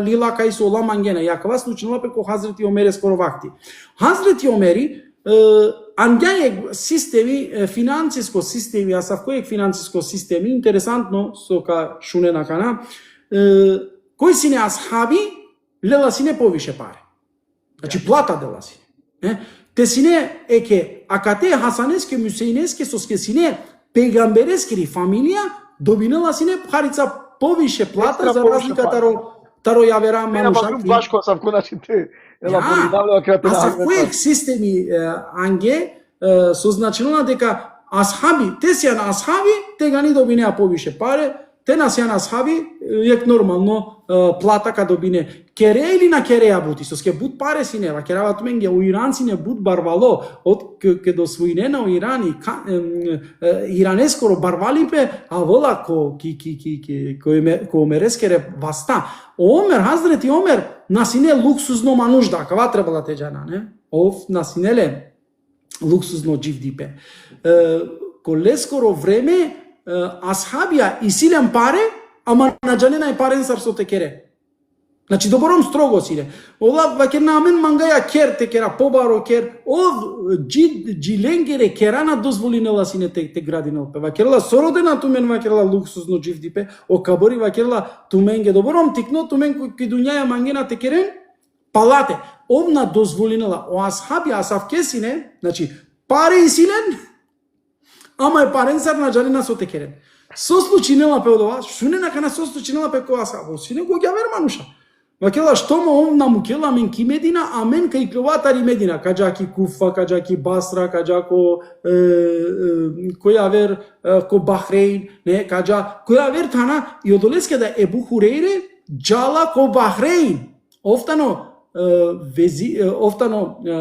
лила кај со ламангена. Јакава случила преко Хазрети Омери скоро вакти. Хазрети Омери анѓајек системи, финансиско системи, а сав којек финансиско системи, интересантно, со ка шунена кана, кој си не асхаби, лела си не повише паре. Значи плата дела си. Те си не еке, а кате Хасанеске, Мусейнеске, соске си не пегамберескери фамилија, добинала си не харица повише плата за разлика таро јавера манушаки. Башко сав коначите а сав којек системи анге со значилна дека асхаби, те си на асхаби, те га ни добинеа повише паре, те на си на асхаби, јек нормално плата ка добине кере или на кереја бути, со ке буд паре си не, керава туменге у Иран си не буд барвало, од ке до својнена у Иран и иранескоро барвалипе, а вола ко омерескере васта. Омер, Хазрети Омер, насине луксузно манужда, кава требала те джана, не? Ов насинеле луксузно дживдипе. Колескоро време асхабија и силен паре, ама наджанена и парен сар со текере. Значи добором строго силе. Ола ваќе на мен мангаја кер текера побаро кер, ов джиленгере керана дозволинела сине те градинел пе. Ваќерла сородена тумен ваќерла луксузно дживдипе, о кабори ваќерла туменге добором тикно тумен кој дуњаја мангена текерен палате. Овна дозволинела о асхаби асавкесине, значи паре и силен, ама е парен сар наджанена со текерен. Со случинела пе одова, шуне накана со случинела пе која асхабо, сине го ѓавер мануша. Вакела што ма овна мукела мен ки Медина, а мен кај кловатари Медина, каджаки Куфа, каджаки Басра, каджако која вер ко Бахрейн, не, каджа која вер тана и одолеске да Ебу Хурейре џала ко Бахрейн. Офтано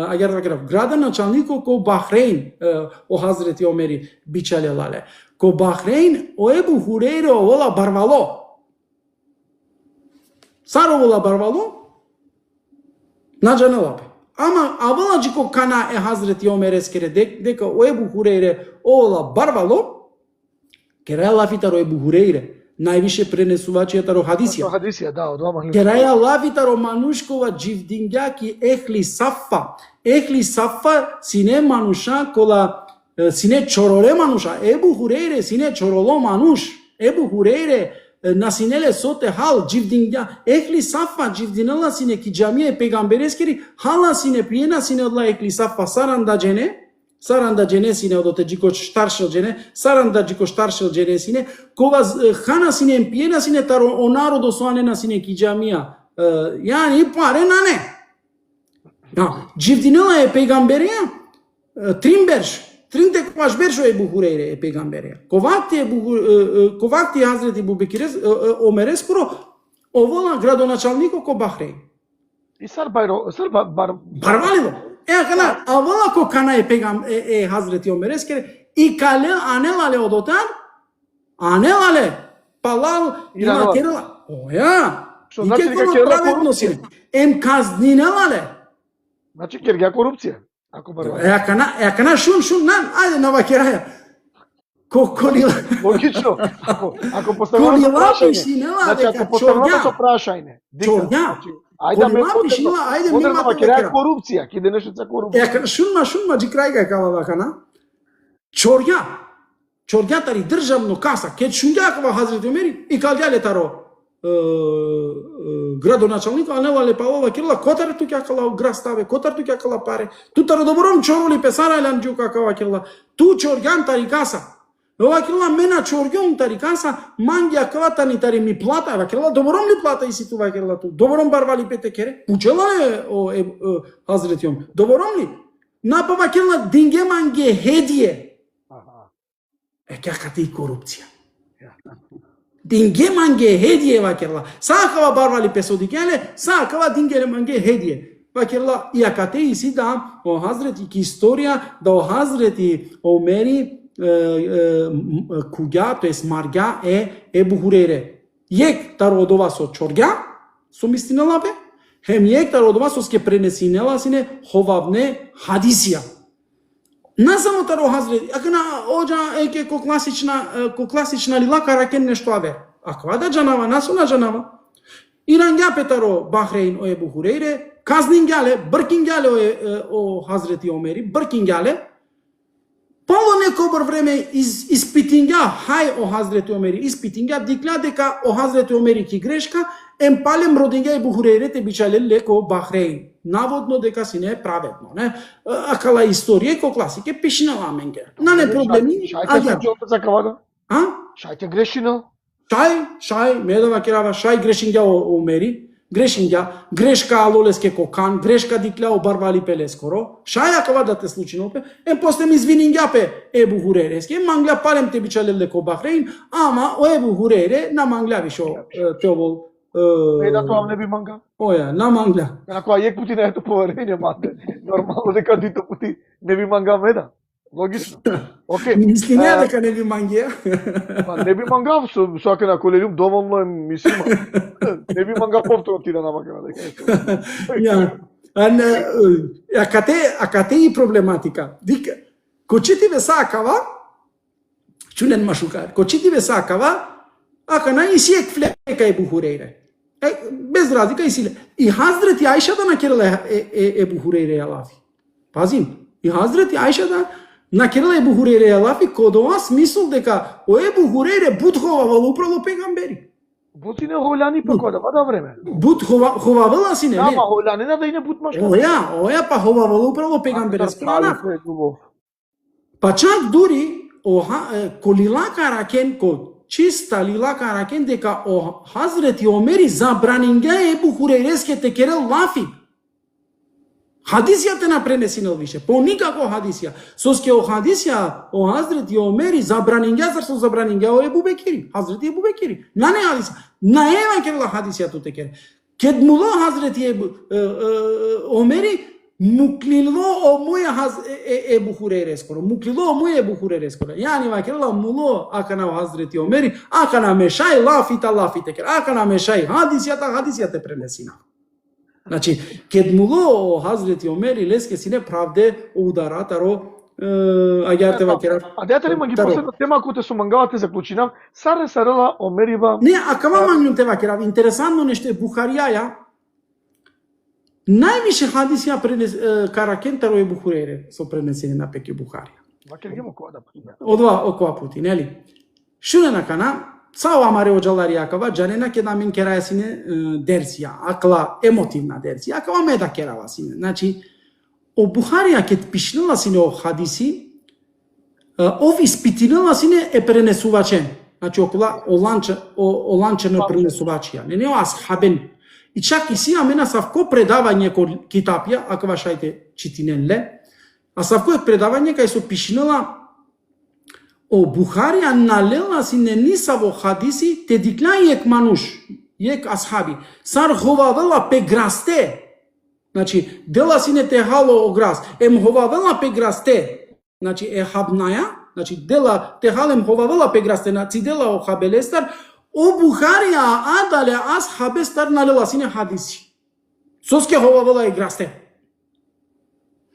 агер вакелав градоначалнико ко Бахрейн о Хазрети Омери бичале лале. Ко Бахрейн о Ебу Хурейре ола барвало. Саровола барвало, наджанелапе. Ама аваладжико кана е Хазрети Омер ескере дека о Ебу Хурейре ола барвало, кераја лафитаро Ебу Хурейре, највише пренесувачијата ро хадисија. Хадисија, да, од ова. Кераја лафитаро манушкова дживдингјаки Ехли Сафа. Ехли Сафа сине мануша кола сине чороле мануша. Ебу Хурейре сине чороло мануш. Ебу Хурейре насинеле соте хал дживдингја Ехли Сафа дживдинела сине ки џамија пегамберескери хала сине пиена сине одла Ехли Сафа саранда джене сине одоте джико штаршел джене саранда джико штаршел джене сине кога хана сине пиена сине таро онаро соанена сине ки џамија јани паре на не дживдинела е пегамберија тримберш Тринте кваш бершо Ебу Хурейре е пегамберија. Ковакти Хазрети Бубекирес Омер скоро овола градоначалнико ко Бахрейн. И сар барвалило. Кана, овола ко кана е Хазрети Омер скере и кале анелале одотан, анелале палал и матерала. Оја. Што значи дека ќе корупција? Ем казнинелале. Значи ќе корупција. Кана шун, ајде на вакераја. Колила. Логично. Ако поставуваме прашање. Значи ако поставуваме со прашање. Чорња. Ајде ме ајде ми на вакераја корупција, ки денешница корупција. Шунма, џи крајга кава вакана. Чорња. чорѓатари државно каса, ке шунгјакова Хазрети Омери и калѓале таро градоначалник, а нела лепалова кирла, котар ту кјакала град ставе, котар ту кјакала паре, ту таро добром чороли песара елан джу какава кирла, ту чорѓан тари каса. Ова кирла мена чорѓон тари каса, мангја кватани тари ми плата, ова кирла добром ли плата иси това кирла ту, добром барвали пете кере, учела е Хазрети Омер, добром ли? Напава кирла динге манге хедие. Кјаката и корупција. Динге манге хедие вакерла. Сакава барвали песоди келе, сакава динге манге хедие. Вакерла иакате и си да о Хазрети ки историја да о Хазрети Омери куѓа, тоест марѓа е Ебу Хурейре. Јек тародова со чорѓа, со мистинела бе, хем јек тародова со ске пренесинела сине ховавне хадисија. Не само таро Хазрети, ако на оđа еке ко класична лила каракен нешто аве. Ако да джанава, насуна джанава. Ирангја петаро Бахрейн о Ебу Хурейре, казнингјале, бркингјале о Хазрети Омери, бркингјале. Пало неко бр време испитингја, хај о Хазрети Омери, испитингја, дикля дека о Хазрети Омери ки грешка, емпалем родингја Ебу Хурейре те бичале леко Бахрейн. Наводно дека си не е праведно, не? Акала историја ко класике пишнала менге. На не проблеми. Шајте грешина. Шај, медава керава, шај грешингја Омери, грешингја, грешка алолеске кокан, грешка дикля обарвали пелескоро. Шај акава да те случино пе, после ми извинингја пе Ебу Хурейреске, мангля палем те бичале леко Бахрейн, ама о Ебу Хурейре на мангля вишо теовол. Да тоа не би манга. Оја, на мангля. Ако јек пути не ето поверење, мате. Нормално дека дито пути не би манга меда. Логично. Океј. Мисли не дека не би мангија. Па не би манга, со ака на колелиум доволно е мислима. Не би манга повторно ти да намакана дека. Ја, кате и проблематика. Дика, кочити ве сакава, чунен машукар, кочити ве сакава, ака на и сиек флека Ебу Хурейре. Без разлика и силе. И Хазрети Ајша да накирала Ебу Хурейре јалафи. Пазим, и Хазрети Ајша да накирала Ебу Хурейре јалафи, код ова смисол дека о Ебу Хурейре буд ховавал управо пегамбери. Буд си не холяни па кода, да време. Буд ховавала си не. Ама холяни да и не буд машка. Оја па ховавал управо пегамбери. Па чак дури колила каракен код чиста лила каракен дека о Хазрети Омери забранингја Ебу Хурейреске те керел лафи. Хадисија те напренесинел више, по никако хадисија. Соске о хадисија о Хазрети Омери забранингја, зашто забранингја о Ебу Бекири, Хазрети Ебу Бекири. На не хадисија, на ева керела хадисија ту те кере. Кед муло Хазрети Омери муклило о моја Ебу Хурейре скоро, муклило о моја Ебу Хурейре скоро. Јани вакерла муло ака на Хазрети Омери, ака на мешај лафите кер, ака на мешај хадисјата пренесина. Значи, кед муло Хазрети Омери леске си не правде ударатаро аѓате вакера. А дете ли маги последна тема која се мангавате заклучинам, саре сарела Омерива. Не, акама мангнум те вакера, интересантно нешто е Бухаријаја. Највише хадисија каракентаро Ебу Хурейре со пренесени на пеќе Бухарија. Одва пути, нели? Шунена кана, цао амаре оджалари акава, джанена ке да мен кераја сине дерсија, акла емотивна дерсија, акава ме да керава сине. Значи, о Бухарија ке пишнела сине о хадиси, ов испитинела сине е пренесувачен. Значи, окола оланчено пренесувачија. Не асхабен. И чак и си амена савко предавање код китапја, ако вашајте читиненле, а савко е предавање кај со пишнела о Бухарија налела си не нисаво хадиси, те дикла јек мануш, јек асхаби, сар ховавела пеграсте, значи дела си не те хало ограс, ем ховавела пеграсте, значи е хабнаја, значи дела те халем ховавела пеграсте, значи дела о хабелестар, о Бухарија адале асхабестар налела си не хадиси. Соске ховавела и грасте.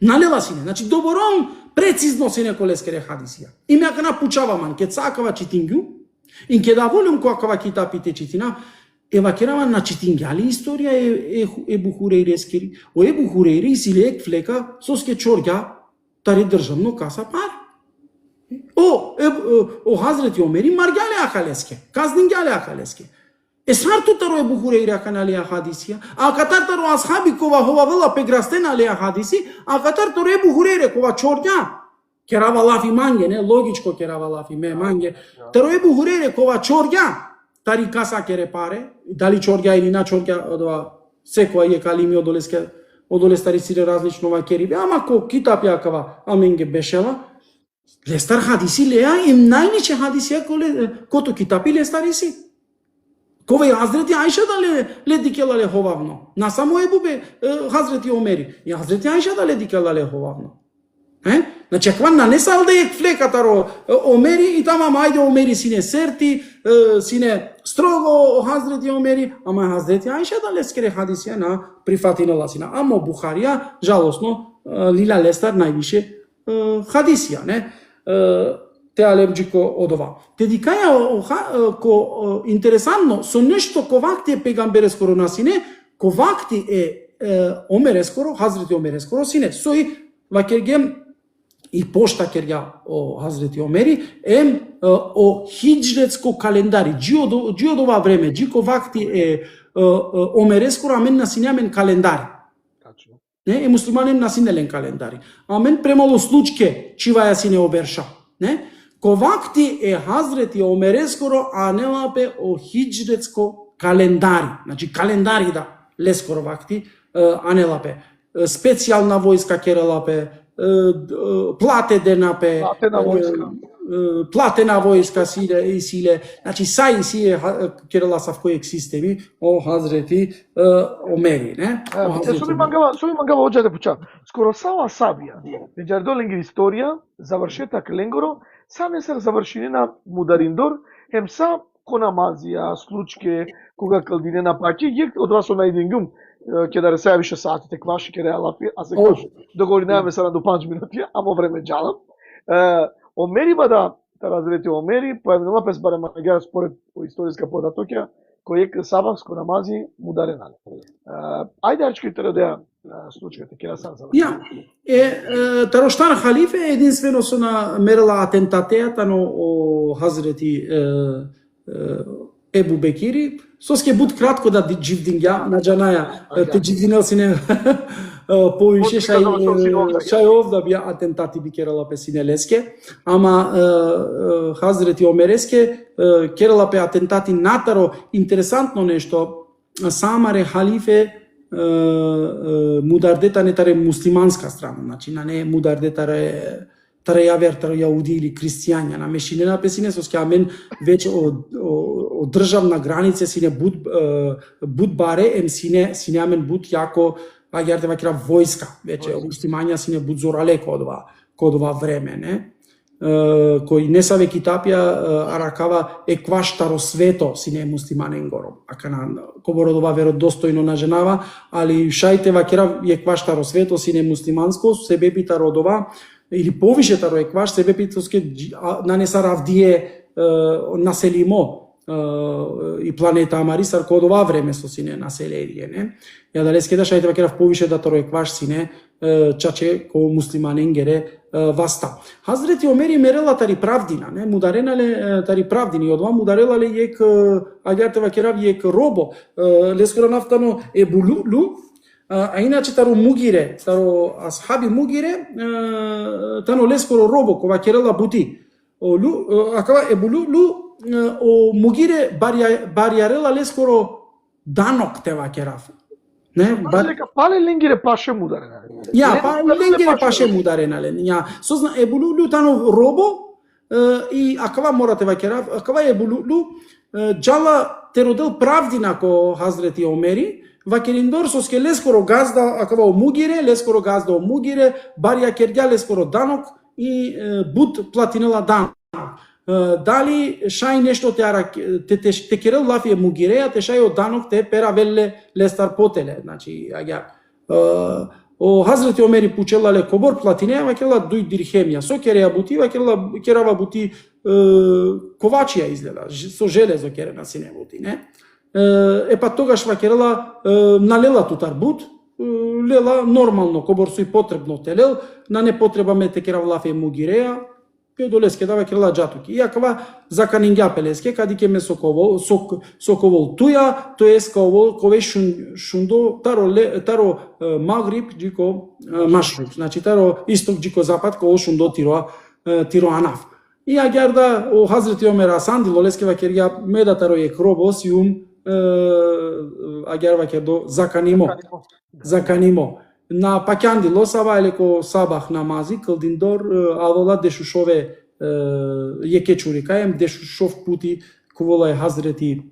Налела си не, значи добором прецизно си неколе скере хадисија. И ме ака напучаваман, ке цакава читингју, и ке да волим коакава китапите читина, ева керава на читингјали историја Ебу Хурейре скери. О Ебу Хурейре си лек флека, соске чорѓа, тари државно каса пар. o Hazreti Ömer'i margale akaleske. Kazningale akaleske. Esar tutaro Ebu Hureyre kanali hadisi. Akatar taro ashabi kova hovavela pegrasten ali hadisi. Akatar taro Ebu Hureyre kova çorja. Kerava lafi mange, ne? Logičko kerava lafi me mange. Taro Ebu Hureyre kova çorja. Tari kasa kere pare. Dali çorja ili na çorja odova seko je kalimi odole staricile različno vakeri. Ama ko kitap jakava amenge bešela. Lestar hadisi leja im najniče hadisija koto kitapi lestarisi. Kova je Hazreti Ajša da le dikela le hovavno. Na samo Ebube Hazreti Omeri. I Hazreti Ajša da le dikela le hovavno. Znači, akvan nanesa alde je flekataro Omeri i tamo ajde Omeri sine serti, sine strogo Hazreti Omeri, ama Hazreti Ajša da le skere hadisija na prifatinala sina. Amo Buharija, žalosno, Lila Lestar najviše hadisija, ne? Te alergiko od ova. Te dikaja ko interesantno, so nešto kovakti je pegambere na sine, kovakti je Omere skoro, Hazreti Omere skoro sine, so i vakergem i pošta kerja o Hazreti Omeri, o hijđretsko kalendari, dži od ova vreme, dži kovakti je Omere skoro, amen na sinjamen kalendari. Ne, muslimanem na sinelen kalendari. Amen premalo slučke čivaja sine oberša. Ne? Kovakti je Hazreti Omere skoro, a ne lape o hijđretsko kalendari. Znači kalendari da le skoro vakti, a ne lape. Specijalna vojska kere lape, plate denape, platena vojska sile, znači saj sije kere lasav kojeg sistemi o Hazreti Omeri. Ne? Соби мангава оđa да поча. Скоро сава сабија, меѓардо ленгир историја, завршетак ленгоро, саме се завршини на Мудариндор, са конамазија, случке, кога калдинена паќи, јек од вас на едингум, ќе да ресеја више саатите кваши, ќе реалапи, а се кваши, договори немаме сара до 5 минути, амо време джалам. Омери бада, Hazreti Omeri, појавнила пес барем агар според историска податоќа, кој е сабах ско намази мударенали. Ајде арчките да случката, ќе сам за. Ja, Тароштар халифе единствено со намерила атентатејата о Hazreti Ebu Bekiri, соске буд кратко да дживдингја на джанаја, те дживдинел сине повише шај овда бија атентати би керала пе сине леске, ама Hazreti Оmerеске керала пе атентати натаро. Интересантно нешто, самаре халифе мудардета не таре муслиманска страна, значи на не мудардета таре јавертаро јауди или христијања, на мешинена песине со скамен веќе од државна граница сине буд баре сине амен буд јако агерте вакира војска, веќе муслимања сине буд зоралеко од ова време, не? Кој не саве китапија аракава екваштаро свето сине муслиманен гором. Ака на кобородова веродостојно на женава, али шајте вакира екваштаро свето сине муслиманско, себепита родова, или повишета роекваш, себепитоске нанеса равдие населимо и планета Амарисар код ова време со сине население, не? Ја да леске да шајте вакира повишета роекваш сине чаче ко муслиманен гере васта. Hazreti Omeri мерела тари правдина, не? Мударенале тари правдини, одва мударелале јек агерте вакира јек робо, лескора нафтано ебулу, а иначе таро мугире, таро асхаби мугире, тано лескоро робо кова керела бути. Акава ебулу о мугире бариарела лескоро данок тева кераф. Не, пале ленгире паше мударенале. Ja, pa ленгире паше мударенале. Ja, созна ебулу тано робо и акава морате ва кераф, акава ебулу джала теродел правдина ко Hazreti Omeri. Вакериндор соске лескоро газда, акава омугире, лескоро газда омугире, барија керѓа лескоро данок и буд платинела данок. Дали шај нешто те керел лафие мугиреја, те шај од данок те перавелле лестар потеле. Значи, о Hazreti Omeri пучелале кобор платинеја, вакела дуј дирхемија, со кереја бути, керава бути ковачија изгледа, со железо керена сине бути, не? Па тогаш вакерела налела тутар буд, лела нормално, кобор со и потребно телел, на непотреба ме текера влафе мугиреја, долеске дава крила джатуки. Иакава заканингја пелеске, кади ке ме соковол туја, тоест кове шундо, таро магриб, джико машрук, значи таро исток, джико запад, ково шундо тиро анаф. И агерда о Хазрети Омер Асанди лолескева кергја медатаро е кробосиум агерва кердо заканимо. На пакјанди лосава елеко сабах намази кылдиндор авола дешушове јекечурикаем дешушов пути кувола е Хазрети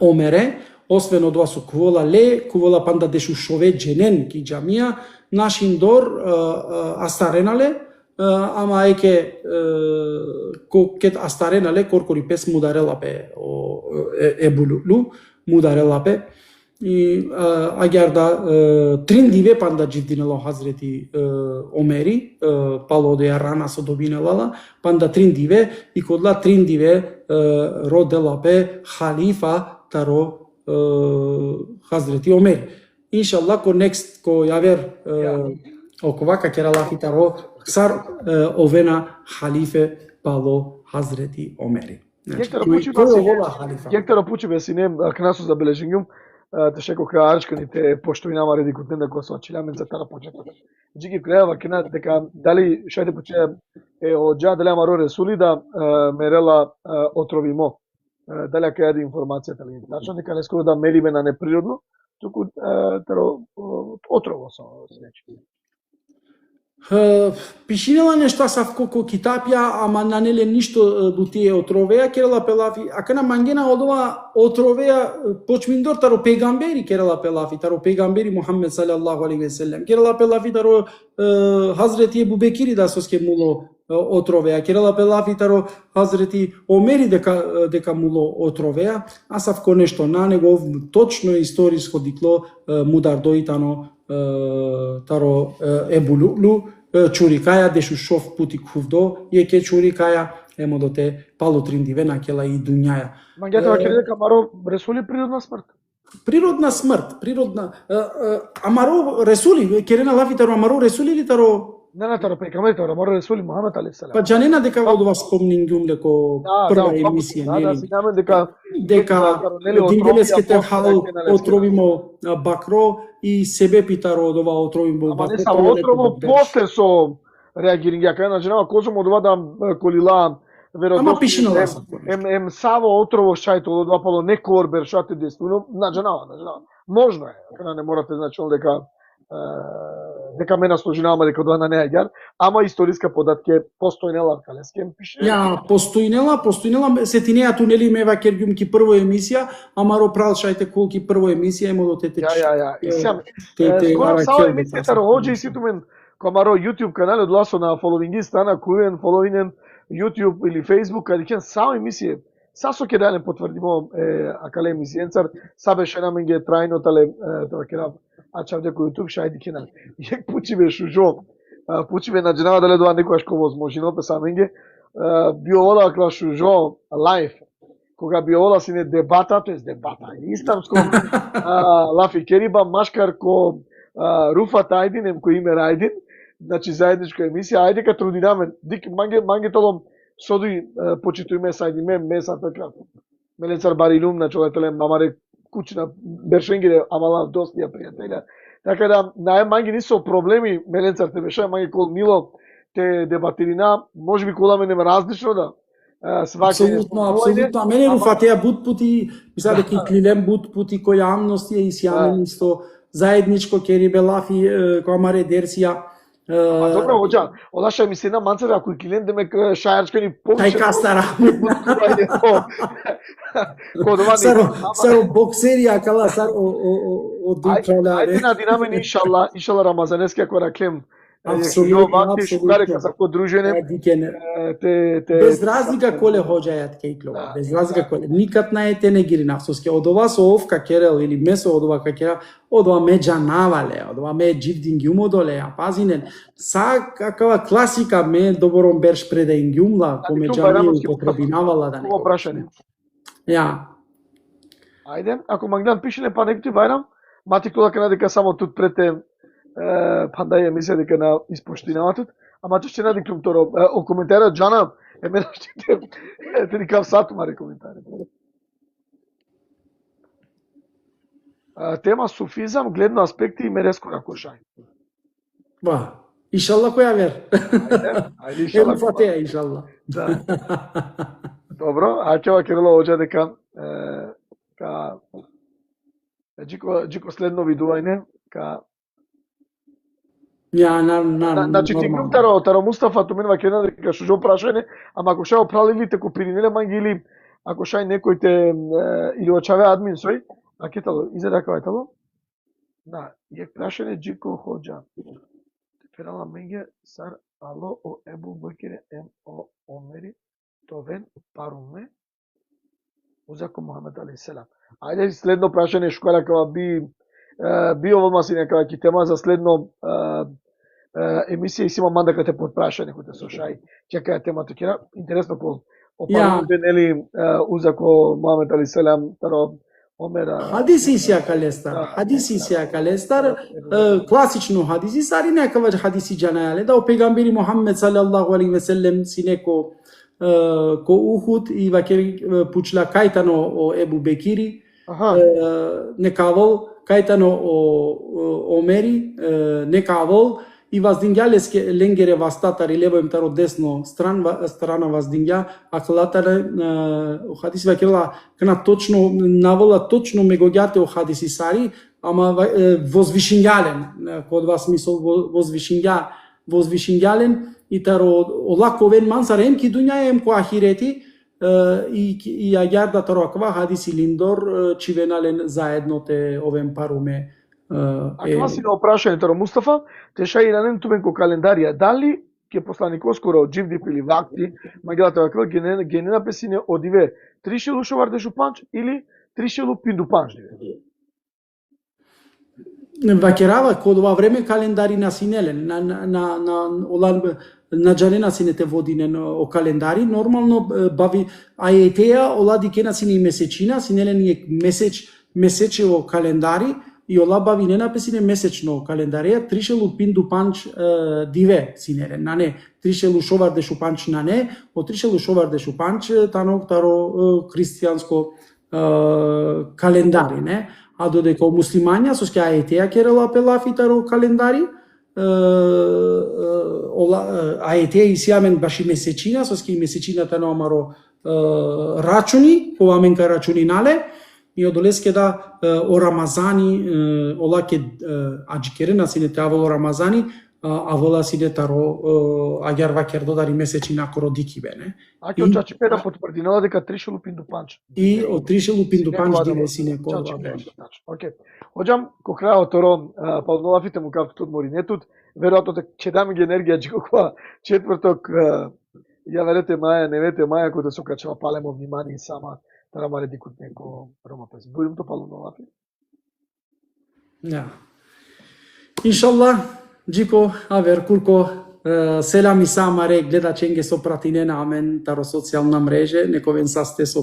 Омере, освен од вас кувола ле, кувола панда дешушове дженен ки џамија, нашин дор астаренале, ама еке кет астаренале коркори пес мударелапе ебулу мударелапе и агерда триндиве панда дживдинело Хазрети Омери пало де рана со добинелала панда триндиве и кодла триндиве роделапе халифа таро Хазрети Омери. Иншаллах ко next ко јавер окова какера лафитаро сар овена халифе пало Хазрети Омери. Јектаро пучиве синем кнасу забележињум тешеко каачканите поштојнама редикутненда која со чилямен за тара почеток. Джиги креава кена дека дали шајде поче оџа дали амаро ресули да мерела отровимо. Дали ќе јаде информацијата ли тачно дека не скоро да мериме на неприродно, туку таро отрово со речи. Пишинела нешта савко китапја, ама нанеле ништо до тие отровеја, керела пелафи, а кана мангена одова отровеја почминдор таро пегамбери керела пелафи, таро пегамбери Мухаммед салаллаху алейхи ве селем, керела пелафи таро Хазрети Ебу Бекири да соске муло отровеја, керела пелафи таро Хазрети Омери дека муло отровеја, а савко нешто на него точно историско дикло мудар доитано таро ебулу чурикаја дешушов пути кувдо јеке чурикаја емодоте пало триндиве на кела и дуњаја. Мангјата ќе дека Амаро ресули природна смрт. Природна смрт, природна Амаро ресули керена лафитаро Амаро ресули ли таро Не таро пекамете, Амаро ресули Мухамед алейхи салам. Па џанена дека одова спомнингум деко прва емисија, нели? Дека динделескете хал отровимо бакро и себе питаро од ова отровимо бакро. Ама не само отрово, после со реагирање, кај на женава козом од ова да колила веројатно. Ама пишина ем саво отрово шајто од ова пало не корбер шате дестуно на женава. Можно е, кај не морате значи дека мене сложинама дека одва на неаѓар, ама историска податке постојнела калеске пише. Ја, постојнела сетинеа тунели мева кергјумки прво емисија, амаро пралшајте колки прво емисија емо до тете. Ја. И сам скоро сала емисијата роџи и ситумен комаро YouTube канал од ласо на фоловинги стана куен фоловинен YouTube или Facebook, каде кен сама емисија. Сасо ке дале потврдимо акале емисијенцар, сабеше наменге трајно тале тоа кера ачав деко YouTube шајди кенал. Јек пучиве шужо, пучиве на дженава дале доа некојаш ко возможно песаменге, биовола кла шужо лайф. Кога биовола сине дебата, тоест дебата, истамско лафи кериба машкар ко Руфат Ајдин, кој име Рајдин, значи заедничка емисија, ајде ка трудинаме, дик манге толом содуи почитуиме сајдиме меса така. Меленцар барилум на човетеле мамаре кучна бершенгире амала достија пријателја. Така да најманги не со проблеми Меленцар те беше манги кол Мило те дебатирина, можеби кола мене различно да Апсолутно. А мене Руфатеја бут пути, мисля дека и Клилем бут пути кој јавност е исјамен исто заедничко керибе лафи која маре дерсија. Добро, оđa, odaša mi se jedna mancera koji klient me šajarčka ni pomoće. Taj kastara. Saro bokserija kala sar od dutrala. Ajde na dinamen inšallah Ramazanski ako rakem. Apsolutno. Без разлика коле хоđајат кейклова, без разлика коле. Никад не ете не гири навсоске. Од ова со овка керел или месо од ова какера, од ова ме джанавале, од ова ме дживдингјумодоле, а пазинен. Са какава класика ме добором берш преденгјумла, коме джанија употребинавала да не. Ово прашање. Ја. Ајде, ако Магдан пишеле па некој Бајрам, мати кола дека само тут прете пандаја мисля дека на испоштинаватот, ама че надикнем торо о коментарот Джана мене ще те никав сату маре коментари. Тема суфизам, гледно аспекти и мереско ракошај. Ба, иншалла која вер. Ајде иншалла. Ебу фатеја иншалла. Да. Добро, а ќе Кирило оđe дека Джико следно видување ка Ја значи ти грум таро Мустафа ту менува кена дека шо прашање, ама ако шао праливите купиринеле манги или ако шај некој те или очаве админ сој, а кетало изеда како етало? Да, јек прашање Джико хоџа. Ферала менге сар ало о Ебу Бекире ем о Омери товен паруме узако Мухамед алейхи селам. Ајде следно прашање школа кога би ово масине кога ќе тема за следно емисија и сима манда кога те подпрашање кој те слушај. Чекаја темата ќе интересно по паруме нели узако Мухамед алейхи селам таро Омера. Хадиси сија калестар, класично хадиси, сари некава хадиси џанајале, да о пегамбери Мухаммед салаллаху алейхи ве селем си неко ко Ухуд и ваќе пучла кајтано о Ебу Бекири, некавол, кајтано о Омери, некавол, и воздингјале ленгере вастатари лево им таро десно страна воздингја, а клатаре хадиси вакела кана точно навола точно мегоѓате о хадиси сари, ама возвишињален, код вас мисол возвишињален и таро олаковен мансар ем ки дуња ем ко ахирети и јарда таро аква хадиси линдор чивенален заедно те овен паруме. Ако си на опрашање таро Мустафа, те шај ранен тумен ко календарија, дали ќе посланик оскоро дживди или вакти, магелата ваква генена песине одиве тришелу шоварде шупанч или тришелу пиндупанч диве. Вакерава код ова време календари на синелен, на джарена синете водинен о календари, нормално бави ајетеја олади кена сине и месечина, синелен е месечево календари, и ола бави не написине месечно календарија, тришелу пинду панч диве синерен, на не, тришелу шоварде шупанч на не, о тришелу шоварде шупанч таро христијанско календари, не? А додека муслимања со ска аетеја керела пелафи таро календари, аетеја и сиамен баши месечина, со ска и месечината на омаро рачуни, поваменка рачуни нале, и одолеске да о Рамазани, олаке аџикерена сине таволо Рамазани, а вола сине таро аѓар вакер додари месечина кородики бене. Аќе од чачипе да потврдинала дека тришелу пиндупанч. И од тришелу пиндупанч диве сине корва. Окей. Оđам ко крајот торо палнолафите му кафтот од моринетут, веројатно ќе даме ги енергија джикоква четврток ја верете маја, не вете маја кој да се окачува палемо внимание сама. Тарамаре дикут неко рома пес. Будем то палнолафи? Ja. Иншалла, Джико, авер, курко, селам и самаре, гледаченге со пратинена, амен, таро социјална мреже, нековен састе со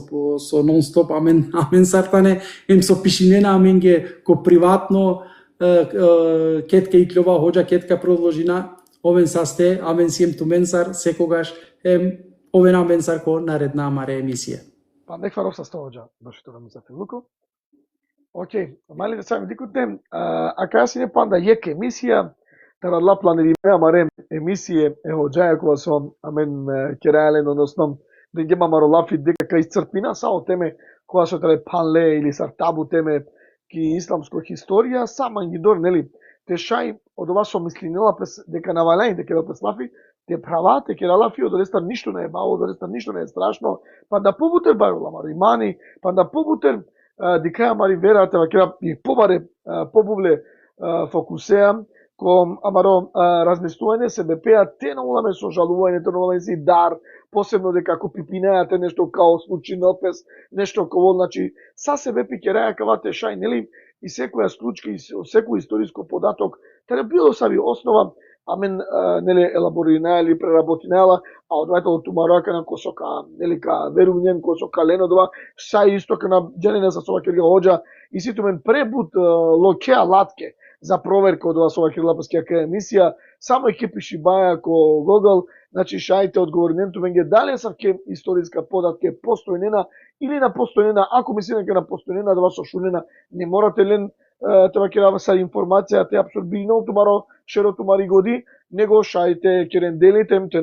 нон-стоп, амен сартане, ем со пишинена, аменге ко приватно, кетка и клјова хоđа, кетка продолжина, овен састе, амен сием туменсар, секогаш, овен аменсар ко наредна амаре емисија. Па неква ровса стојаѓа, баш тоа ми за Филуко. Океј, мали да сами дикутем, а каја си не панда јек емисија, тарадла планери амарем емисија хоđаја кога со амен керајален, односно да ги мамаро лафи дека кај исцрпина сао теме кога со требе панле или сар табу теме ки исламско историја, сама ги дор, нели, те шај од ова со мислинела дека навалај дека да преслафи, те права, те кералафи, од одеста ништо не е баво, од одеста ништо не е страшно, па да побутер барула маримани, па да побутер дикаја мари верате, вакера и побаре побувле фокусеа, ком амаро размислување се бепеа, те намоламе со жалување, те намоламе си дар, посебно дека ако пипинеате нешто као случај напес, нешто као, значи, са се бепи кераја кавате шај, нели, и секоја случка, и секој историско податок, треба било саби основа, амен, нели, елаборина или преработинела, а одвајтало тумарака на косока, нели, ка верувњен косока ленодова, са исто ка на дженене за сова керга хоđа, и ситумен пребут локеа латке, за проверка од ова со Хирлапскија емисија, само ќе пиши баја ко Google, значи шајте одговорнентување дали сав ке историска податка е постојнена или на постојнена, ако мислите дека на постојнена да вас сошунена, не морате лен тоа ќе дава са информација те абсорбирно тумаро шеро тумари годи, него шајте ќе ренделите те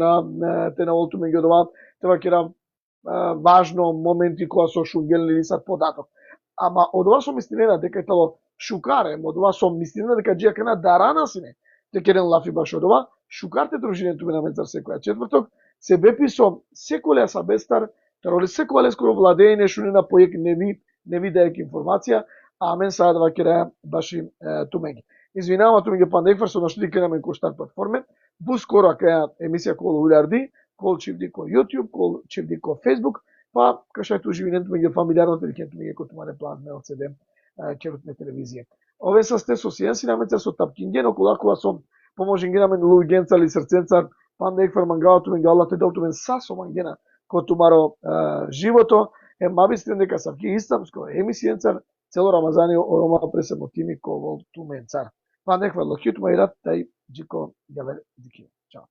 на олтуме ги дова тоа ќе дава важно моменти кога со шунгел или са податок. Ама од ова со мислина дека е тоа шукарем, од ова со мислина дека джекана дарана сине, те керен лафи баш од ова, шукарте дружинето на Менцар секоја четврток, се бепи со секоле са бестар, тароли секоја скоро владење шунина поек не ви дајек информација, а мен сада да вакера баши тумеги. Извинавам тумеги пандекфар со нашли кенаме ко штат платформе, бускоро каја емисија кол уларди, кол чивди ко YouTube, кол чивди ко Facebook, па кашајте уживинето меѓу фамилиарно телевизија меѓу кој тумаре плазме од седем керутне телевизија. Ове са сте со сијанси намеца со тапкинген, околу акова со поможен гена мен лугенца или срценца, пандекфар мангавато мен галате делту мен са со мангена ко тумаро живото, мабистрен дека сав ки истамско емисијенцар, цело Рамазани орома пресемотими ко вол туменцар. Пандекфар лохитма ират тај джико гавер дики. Чао.